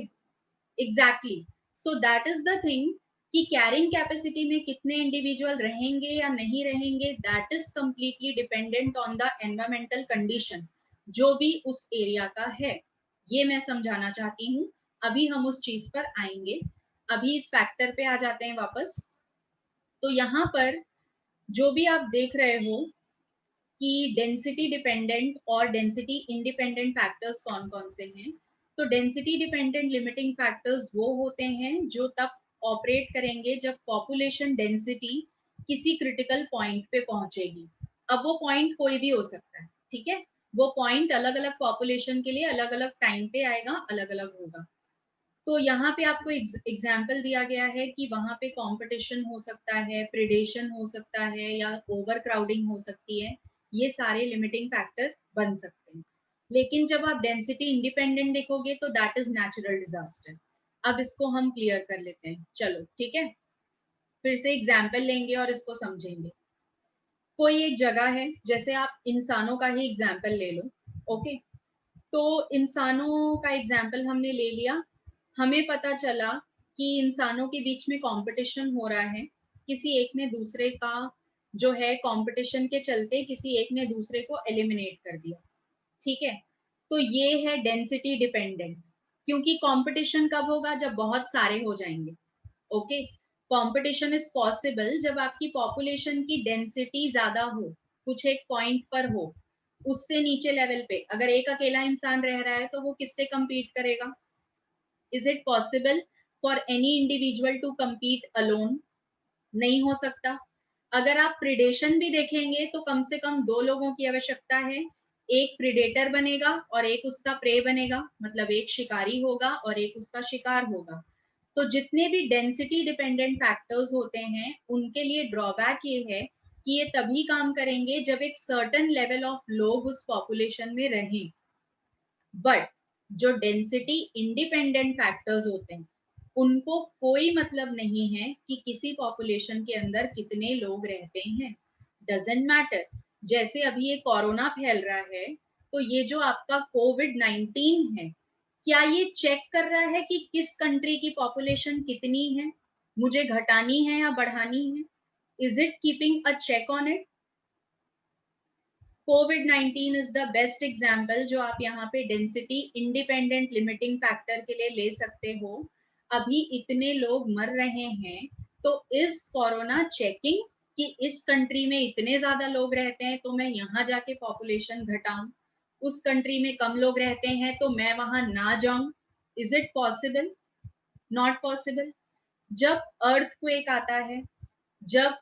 Exactly. So that is the thing कि कैरिंग कैपेसिटी में कितने इंडिविजुअल रहेंगे या नहीं रहेंगे that is completely dependent on the environmental condition जो भी उस एरिया का है. ये मैं समझाना चाहती हूँ. अभी हम उस चीज पर आएंगे. अभी इस फैक्टर पे आ जाते हैं वापस. तो यहाँ पर जो भी आप देख रहे हो कि डेंसिटी डिपेंडेंट और डेंसिटी इंडिपेंडेंट फैक्टर्स कौन कौन से हैं. तो डेंसिटी डिपेंडेंट लिमिटिंग फैक्टर्स वो होते हैं जो तब ऑपरेट करेंगे जब पॉपुलेशन डेंसिटी किसी क्रिटिकल पॉइंट पे पहुंचेगी. अब वो पॉइंट कोई भी हो सकता है, ठीक है, वो पॉइंट अलग अलग पॉपुलेशन के लिए अलग अलग टाइम पे आएगा, अलग अलग होगा। तो यहाँ पे आपको एग्जाम्पल दिया गया है कि वहां पे कंपटीशन हो सकता है, प्रिडेशन हो सकता है, या ओवर क्राउडिंग हो सकती है, ये सारे लिमिटिंग फैक्टर बन सकते हैं। लेकिन जब आप डेंसिटी इंडिपेंडेंट देखोगे तो दैट इज नेचुरल डिजास्टर। अब इसको हम क्लियर कर लेते हैं, चलो ठीक है, फिर से एग्जाम्पल लेंगे और इसको समझेंगे। कोई एक जगह है, जैसे आप इंसानों का ही एग्जाम्पल ले लो, ओके, तो इंसानों का एग्जाम्पल हमने ले लिया, हमें पता चला कि इंसानों के बीच में कंपटीशन हो रहा है, किसी एक ने दूसरे का जो है कंपटीशन के चलते किसी एक ने दूसरे को एलिमिनेट कर दिया, ठीक है, तो ये है डेंसिटी डिपेंडेंट। क्योंकि कंपटीशन कब होगा, जब बहुत सारे हो जाएंगे, ओके। कंपटीशन इज पॉसिबल जब आपकी पॉपुलेशन की डेंसिटी ज्यादा हो, कुछ एक पॉइंट पर हो, उससे नीचे लेवल पे अगर एक अकेला इंसान रह रहा है तो वो किससे compete करेगा? Is it possible for any individual to compete alone? नहीं हो सकता। अगर आप प्रिडेशन भी देखेंगे तो कम से कम दो लोगों की आवश्यकता है, एक प्रिडेटर बनेगा और एक उसका प्रे बनेगा, मतलब एक शिकारी होगा और एक उसका शिकार होगा। तो जितने भी डेंसिटी डिपेंडेंट फैक्टर्स होते हैं उनके लिए ड्रॉबैक ये है कि ये तभी काम करेंगे जब एक सर्टेन लेवल ऑफ लोग उस पॉपुलेशन में रहें। बट जो डेंसिटी इंडिपेंडेंट फैक्टर्स होते हैं उनको कोई मतलब नहीं है कि किसी पॉपुलेशन के अंदर कितने लोग रहते हैं, डजेंट मैटर। जैसे अभी ये कोरोना फैल रहा है, तो ये जो आपका कोविड-19 है, क्या ये चेक कर रहा है कि किस कंट्री की पॉपुलेशन कितनी है, मुझे घटानी है या बढ़ानी है? Is it keeping a check on it? कोविड-19 इज द बेस्ट एग्जाम्पल जो आप यहाँ पे डेंसिटी इंडिपेंडेंट लिमिटिंग फैक्टर के लिए ले सकते हो। अभी इतने लोग मर रहे हैं, तो इस कोरोना चेकिंग कि इस कंट्री में इतने ज्यादा लोग रहते हैं तो मैं यहाँ जाके पॉपुलेशन घटाऊं, उस कंट्री में कम लोग रहते हैं तो मैं वहां ना जाऊं? Is it possible? Not possible. जब अर्थक्वेक आता है, जब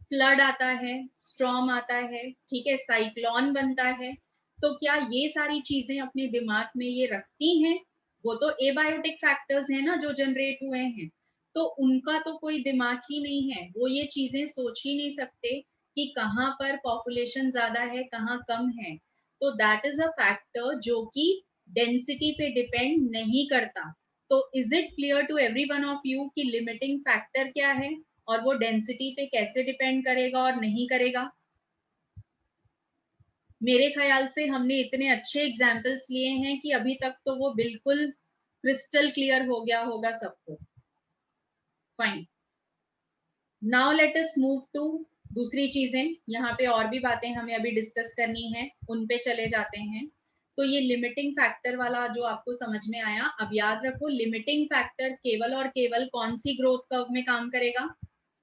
फ्लड आता है, स्ट्रॉम आता है, ठीक है, साइक्लोन बनता है, तो क्या ये सारी चीजें अपने दिमाग में ये रखती हैं? वो तो एबायोटिक फैक्टर्स हैं ना जो जनरेट हुए हैं, तो उनका तो कोई दिमाग ही नहीं है, वो ये चीजें सोच ही नहीं सकते कि कहाँ पर पॉपुलेशन ज्यादा है, कहाँ कम है। तो दैट इज अ फैक्टर जो कि डेंसिटी पे डिपेंड नहीं करता। तो is it clear to every one of you कि लिमिटिंग फैक्टर क्या है और वो डेंसिटी पे कैसे डिपेंड करेगा और नहीं करेगा? मेरे ख्याल से हमने इतने अच्छे एग्जाम्पल्स लिए हैं कि अभी तक तो वो बिल्कुल क्रिस्टल क्लियर हो गया होगा सबको। Fine, now let us move to दूसरी चीजें, यहाँ पे और भी बातें हमें अभी डिस्कस करनी है, उन पे चले जाते हैं। तो ये लिमिटिंग फैक्टर वाला जो आपको समझ में आया, अब याद रखो लिमिटिंग फैक्टर केवल और केवल कौन सी ग्रोथ कर्व में काम करेगा?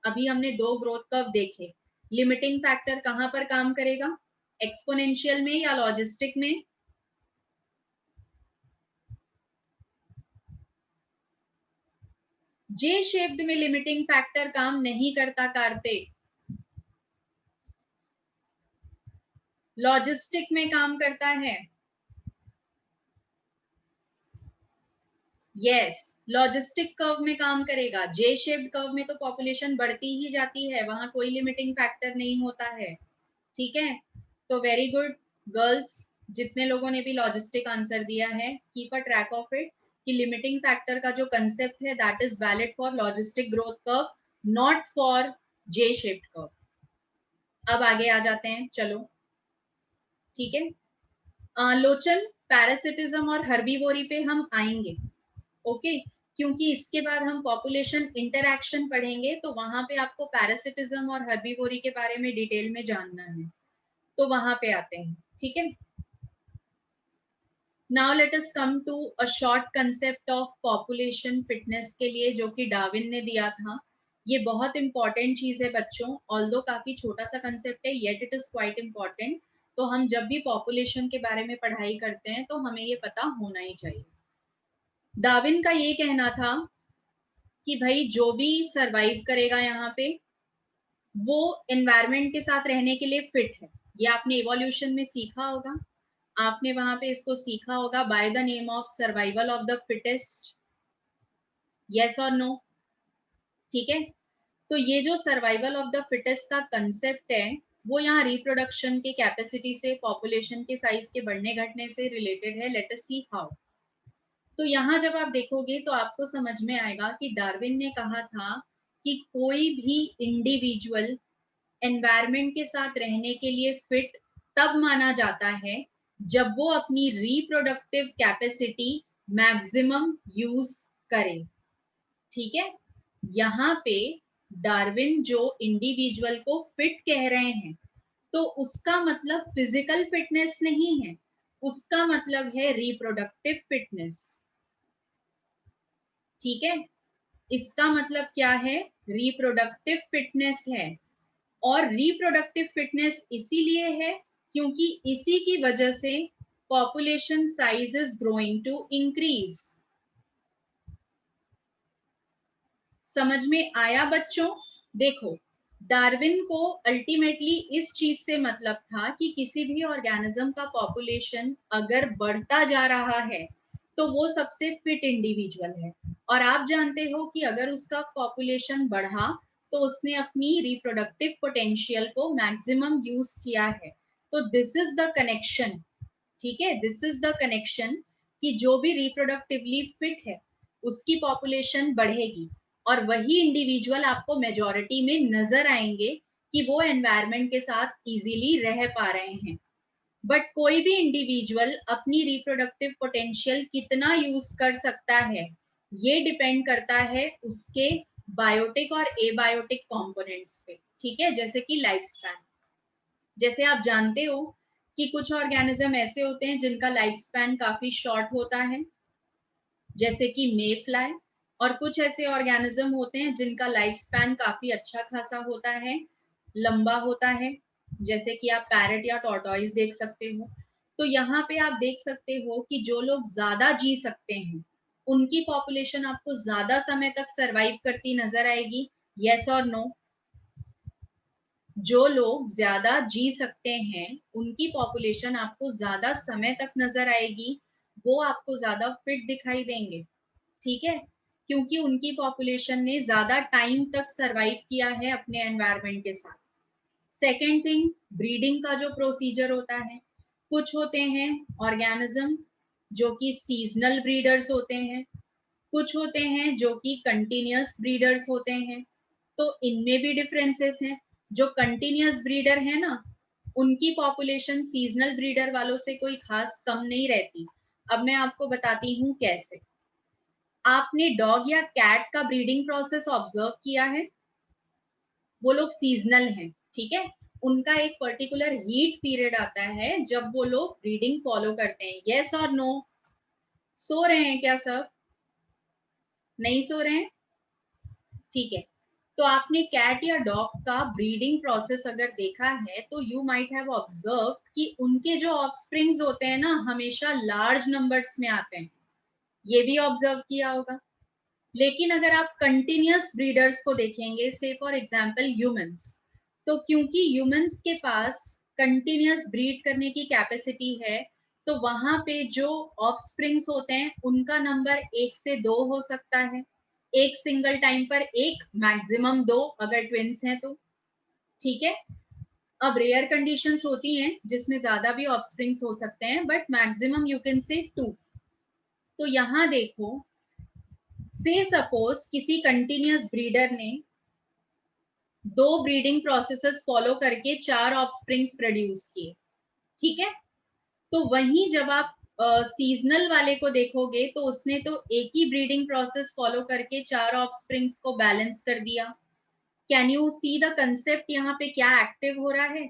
अभी हमने दो ग्रोथ कर्व देखे, लिमिटिंग फैक्टर कहाँ पर काम करेगा, एक्सपोनेंशियल में या लॉजिस्टिक में? जे शेप्ड में लिमिटिंग फैक्टर काम नहीं करता कार्तिक, लॉजिस्टिक में काम करता है। यस, लॉजिस्टिक कर्व में काम करेगा। जे शेप्ड कर्व में तो पॉपुलेशन बढ़ती ही जाती है, वहां कोई लिमिटिंग फैक्टर नहीं होता है, ठीक है। तो वेरी गुड गर्ल्स, जितने लोगों ने भी लॉजिस्टिक आंसर दिया है, keep a track of it कि लिमिटिंग फैक्टर का जो कंसेप्ट है that is valid for logistic growth curve, not for J shaped curve. अब आगे आ जाते हैं, चलो ठीक है। लोचन, पैरासिटिज्म और हर्बीवोरी पे हम आएंगे, ओके, क्योंकि इसके बाद हम पॉपुलेशन इंटरैक्शन पढ़ेंगे तो वहां पे आपको पैरासिटिज्म और हर्बीवोरी के बारे में डिटेल में जानना है, तो वहां पे आते हैं, ठीक है। Now let us come to a short concept of population fitness के लिए जो कि डार्विन ने दिया था। ये बहुत इंपॉर्टेंट चीज है बच्चों, ऑल्दो काफी छोटा सा कंसेप्ट है yet it is quite important. तो हम जब भी पॉपुलेशन के बारे में पढ़ाई करते हैं तो हमें ये पता होना ही चाहिए। डार्विन का ये कहना था कि भाई जो भी सरवाइव करेगा यहाँ पे वो एनवायरमेंट के साथ रहने के लिए फिट है, ये आपने इवोल्यूशन में सीखा होगा, आपने वहां पे इसको सीखा होगा by the name of survival of the fittest, yes और नो, ठीक है। तो ये जो सर्वाइवल ऑफ द फिटेस्ट का कंसेप्ट है वो यहाँ रिप्रोडक्शन के कैपेसिटी से, पॉपुलेशन के साइज के बढ़ने घटने से रिलेटेड है। Late us see how. तो यहाँ जब आप देखोगे तो आपको समझ में आएगा कि डार्विन ने कहा था कि कोई भी इंडिविजुअल एनवायरनमेंट के साथ रहने के लिए फिट तब माना जाता है जब वो अपनी रिप्रोडक्टिव कैपेसिटी मैक्सिमम यूज करे, ठीक है। यहाँ पे डार्विन जो इंडिविजुअल को फिट कह रहे हैं तो उसका मतलब फिजिकल फिटनेस नहीं है, उसका मतलब है रिप्रोडक्टिव फिटनेस, ठीक है। इसका मतलब क्या है, रिप्रोडक्टिव फिटनेस है। और रिप्रोडक्टिव फिटनेस इसीलिए है क्योंकि इसी की वजह से population size is growing to increase. समझ में आया बच्चों? देखो, डार्विन को अल्टीमेटली इस चीज से मतलब था कि किसी भी ऑर्गेनिज्म का पॉपुलेशन अगर बढ़ता जा रहा है तो वो सबसे फिट इंडिविजुअल है। और आप जानते हो कि अगर उसका पॉपुलेशन बढ़ा तो उसने अपनी रिप्रोडक्टिव पोटेंशियल को मैक्सिमम यूज किया है। तो दिस इज द कनेक्शन, ठीक है, दिस इज द कनेक्शन कि जो भी रिप्रोडक्टिवली फिट है उसकी पॉपुलेशन बढ़ेगी और वही इंडिविजुअल आपको मेजॉरिटी में नजर आएंगे कि वो एनवायरनमेंट के साथ इजीली रह पा रहे हैं। बट कोई भी इंडिविजुअल अपनी रिप्रोडक्टिव पोटेंशियल कितना यूज कर सकता है ये डिपेंड करता है उसके बायोटिक और एबायोटिक कंपोनेंट्स पे, ठीक है। जैसे कि लाइफ स्पैन, जैसे आप जानते हो कि कुछ ऑर्गेनिज्म ऐसे होते हैं जिनका लाइफ स्पैन काफी शॉर्ट होता है, जैसे कि मे फ्लाई। और कुछ ऐसे ऑर्गेनिज्म होते हैं जिनका लाइफ स्पैन काफी अच्छा खासा होता है, लंबा होता है, जैसे कि आप पैरट या टॉर्टोइस देख सकते हो। तो यहाँ पे आप देख सकते हो कि जो लोग ज्यादा जी सकते हैं उनकी पॉपुलेशन आपको ज्यादा समय तक सरवाइव करती नजर आएगी, यस और नो। जो लोग ज्यादा जी सकते हैं उनकी पॉपुलेशन आपको ज्यादा समय तक नजर आएगी, वो आपको ज्यादा फिट दिखाई देंगे, ठीक है, क्योंकि उनकी पॉपुलेशन ने ज्यादा टाइम तक सरवाइव किया है अपने एनवायरनमेंट के साथ। सेकेंड थिंग, ब्रीडिंग का जो प्रोसीजर होता है, कुछ होते हैं ऑर्गेनिज्म जो कि सीजनल ब्रीडर्स होते हैं, कुछ होते हैं जो कि कंटिन्यूअस ब्रीडर्स होते हैं। तो इनमें भी डिफरेंसेस हैं। जो कंटिन्यूअस ब्रीडर है ना उनकी पॉपुलेशन सीजनल ब्रीडर वालों से कोई खास कम नहीं रहती। अब मैं आपको बताती हूँ कैसे। आपने डॉग या कैट का ब्रीडिंग प्रोसेस ऑब्जर्व किया है? वो लोग सीजनल हैं, ठीक है। उनका एक पर्टिकुलर हीट पीरियड आता है जब वो लोग ब्रीडिंग फॉलो करते हैं, यस और नो। सो रहे हैं क्या सब? नहीं सो रहे हैं, ठीक है। तो आपने कैट या डॉग का ब्रीडिंग प्रोसेस अगर देखा है तो यू माइट हैव ऑब्जर्व कि उनके जो ऑफस्प्रिंग्स होते हैं ना हमेशा लार्ज नंबर्स में आते हैं, ये भी ऑब्जर्व किया होगा। लेकिन अगर आप कंटिन्यूअस ब्रीडर्स को देखेंगे, से फॉर एग्जांपल ह्यूमंस, तो क्योंकि ह्यूमंस के पास कंटिन्यूअस ब्रीड करने की कैपेसिटी है तो वहां पे जो ऑफस्प्रिंग्स होते हैं उनका नंबर 1 से 2 हो सकता है, एक सिंगल टाइम पर एक, मैक्सिमम 2 अगर ट्विंस हैं तो, ठीक है। अब रेयर कंडीशंस होती हैं जिसमें ज्यादा भी ऑफस्प्रिंग्स हो सकते हैं but maximum you can say 2। तो यहाँ देखो, से सपोज किसी कंटिन्यूअस ब्रीडर ने 2 ब्रीडिंग प्रोसेसेस फॉलो करके 4 ऑफस्प्रिंग्स प्रोड्यूस किए, ठीक है। तो वहीं जब आप सीजनल वाले को देखोगे तो उसने तो एक ही ब्रीडिंग प्रोसेस फॉलो करके 4 ऑफस्प्रिंग्स को बैलेंस कर दिया। Can you see the concept यहाँ पे क्या एक्टिव हो रहा है?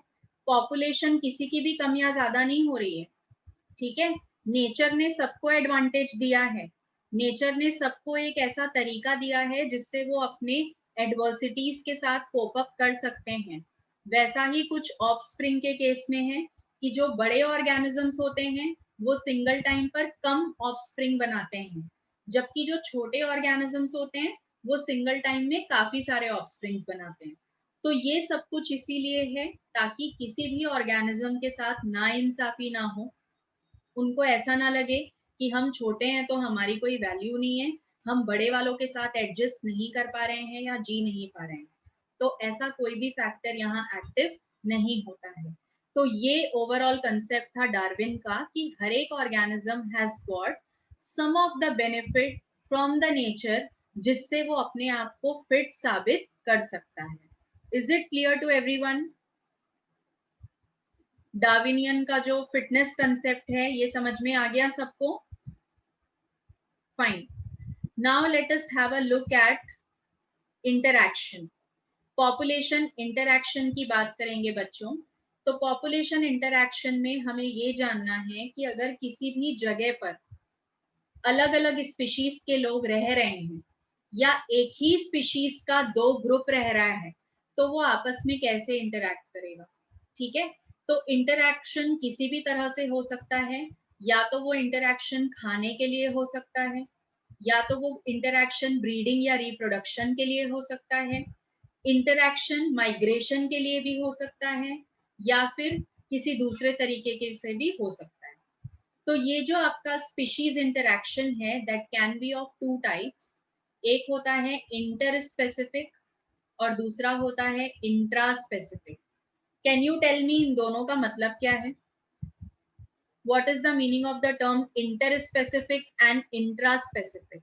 पॉपुलेशन किसी की भी कम या ज्यादा नहीं हो रही है, ठीक है। नेचर ने सबको एडवांटेज दिया है, नेचर ने सबको एक ऐसा तरीका दिया है जिससे वो अपने एडवर्सिटीज के साथ कोप अप कर सकते हैं। वैसा ही कुछ ऑफस्प्रिंग के केस में है कि जो बड़े ऑर्गेनिजम्स होते हैं वो सिंगल टाइम पर कम ऑफस्प्रिंग बनाते हैं, जबकि जो छोटे ऑर्गेनिजम्स होते हैं वो सिंगल टाइम में काफी सारे ऑफस्प्रिंग्स बनाते हैं। तो ये सब कुछ इसीलिए है ताकि किसी भी ऑर्गेनिज्म के साथ नाइंसाफी ना हो, उनको ऐसा ना लगे कि हम छोटे हैं तो हमारी कोई वैल्यू नहीं है, हम बड़े वालों के साथ एडजस्ट नहीं कर पा रहे हैं या जी नहीं पा रहे हैं। तो ऐसा कोई भी फैक्टर यहाँ एक्टिव नहीं होता है। तो ये ओवरऑल कंसेप्ट था डार्विन का कि हर एक organism has got some of the benefit from the nature, जिससे वो अपने आप को फिट साबित कर सकता है। Is it clear to everyone? Darwinian का जो फिटनेस कंसेप्ट है ये समझ में आ गया सबको? Fine. Now let us have a look eight interaction. Population interaction की बात करेंगे बच्चों। तो पॉपुलेशन इंटरैक्शन में हमें ये जानना है कि अगर किसी भी जगह पर अलग अलग स्पीशीज के लोग रह रहे हैं या एक ही स्पीशीज का दो ग्रुप रह रहा है तो वो आपस में कैसे इंटरैक्ट करेगा। ठीक है, तो इंटरैक्शन किसी भी तरह से हो सकता है, या तो वो इंटरैक्शन खाने के लिए हो सकता है, या तो वो इंटरैक्शन ब्रीडिंग या रिप्रोडक्शन के लिए हो सकता है, इंटरैक्शन माइग्रेशन के लिए भी हो सकता है, या फिर किसी दूसरे तरीके के से भी हो सकता है। तो ये जो आपका स्पीशीज इंटरैक्शन है that can be of two types. एक होता है इंटर स्पेसिफिक और दूसरा होता है intra specific. Can you tell me इन दोनों का मतलब क्या है? What is the meaning of the term inter specific and intra specific?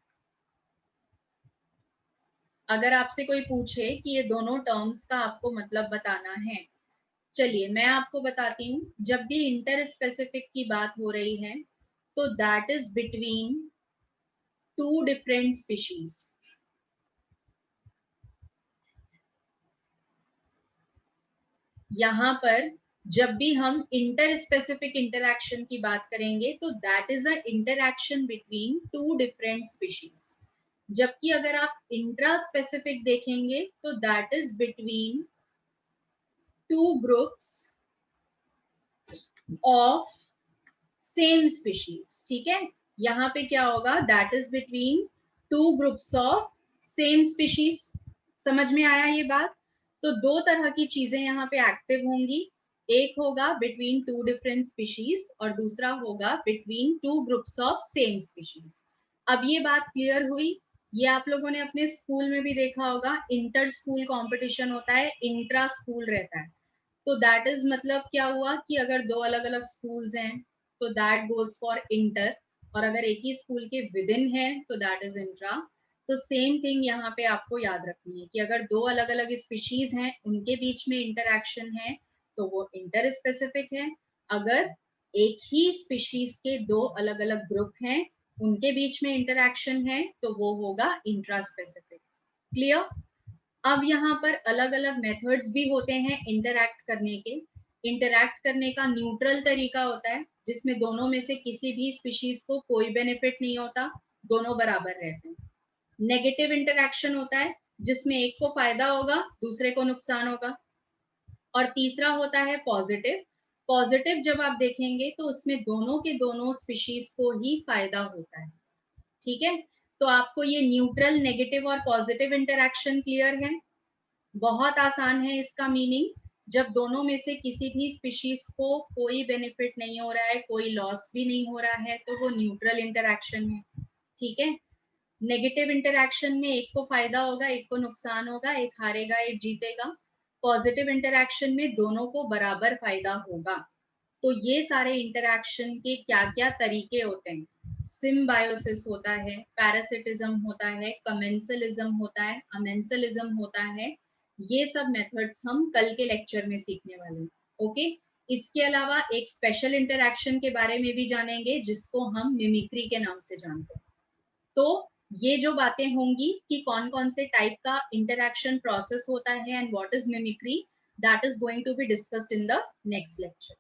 अगर आपसे कोई पूछे कि ये दोनों टर्म्स का आपको मतलब बताना है, चलिए मैं आपको बताती हूँ। जब भी इंटर स्पेसिफिक की बात हो रही है तो that is between two different species. यहाँ पर जब भी हम इंटर स्पेसिफिक इंटरैक्शन की बात करेंगे तो that is a interaction between two different species. जबकि अगर आप इंट्रा स्पेसिफिक देखेंगे तो that is between two groups of same species. ठीक है, यहाँ पे क्या होगा? That is between two groups of same species. समझ में आया ये बात? तो दो तरह की चीजें यहाँ पे एक्टिव होंगी। एक होगा बिटवीन टू डिफरेंट स्पीशीज और दूसरा होगा between two groups of same species. अब ये बात क्लियर हुई? ये आप लोगों ने अपने स्कूल में भी देखा होगा, इंटर स्कूल कॉम्पिटिशन होता है, इंट्रा स्कूल रहता है। तो दैट इज मतलब क्या हुआ कि अगर दो अलग अलग स्कूल्स हैं तो दैट गोज फॉर इंटर, और अगर एक ही स्कूल के विद इन है तो दैट इज इंट्रा। तो सेम थिंग यहाँ पे आपको याद रखनी है कि अगर दो अलग अलग स्पीशीज हैं उनके बीच में इंटरैक्शन है तो वो इंटर स्पेसिफिक है। अगर एक ही स्पीशीज के दो अलग अलग ग्रुप हैं उनके बीच में इंटरैक्शन है तो वो होगा इंट्रा स्पेसिफिक। क्लियर? अब यहाँ पर अलग अलग मेथड्स भी होते हैं इंटरैक्ट करने के। इंटरैक्ट करने का न्यूट्रल तरीका होता है जिसमें दोनों में से किसी भी स्पीशीज को कोई बेनिफिट नहीं होता, दोनों बराबर रहते हैं। नेगेटिव इंटरैक्शन होता है जिसमें एक को फायदा होगा दूसरे को नुकसान होगा। और तीसरा होता है पॉजिटिव। पॉजिटिव जब आप देखेंगे तो उसमें दोनों के दोनों स्पीशीज को ही फायदा होता है। ठीक है, तो आपको ये न्यूट्रल, नेगेटिव और पॉजिटिव इंटरैक्शन क्लियर है? बहुत आसान है इसका मीनिंग। जब दोनों में से किसी भी स्पीशीज को कोई बेनिफिट नहीं हो रहा है, कोई लॉस भी नहीं हो रहा है, तो वो न्यूट्रल इंटरैक्शन है। ठीक है, नेगेटिव इंटरैक्शन में एक को फायदा होगा एक को नुकसान होगा, एक हारेगा एक जीतेगा। पॉजिटिव इंटरैक्शन में दोनों को बराबर फायदा होगा। तो ये सारे इंटरैक्शन के क्या क्या तरीके होते हैं? सिम्बायोसिस होता है, पैरासिटिज्म होता है, कमेंसलिज्म होता है, अमेंसलिज्म होता है। ये सब मेथड्स हम कल के लेक्चर में सीखने वाले हैं। ओके, इसके अलावा एक स्पेशल इंटरैक्शन के बारे में भी जानेंगे जिसको हम मिमिक्री के नाम से जानते हैं। तो ये जो बातें होंगी कि कौन कौन से टाइप का इंटरैक्शन प्रोसेस होता है and what is mimicry, that is going to be discussed in the next lecture.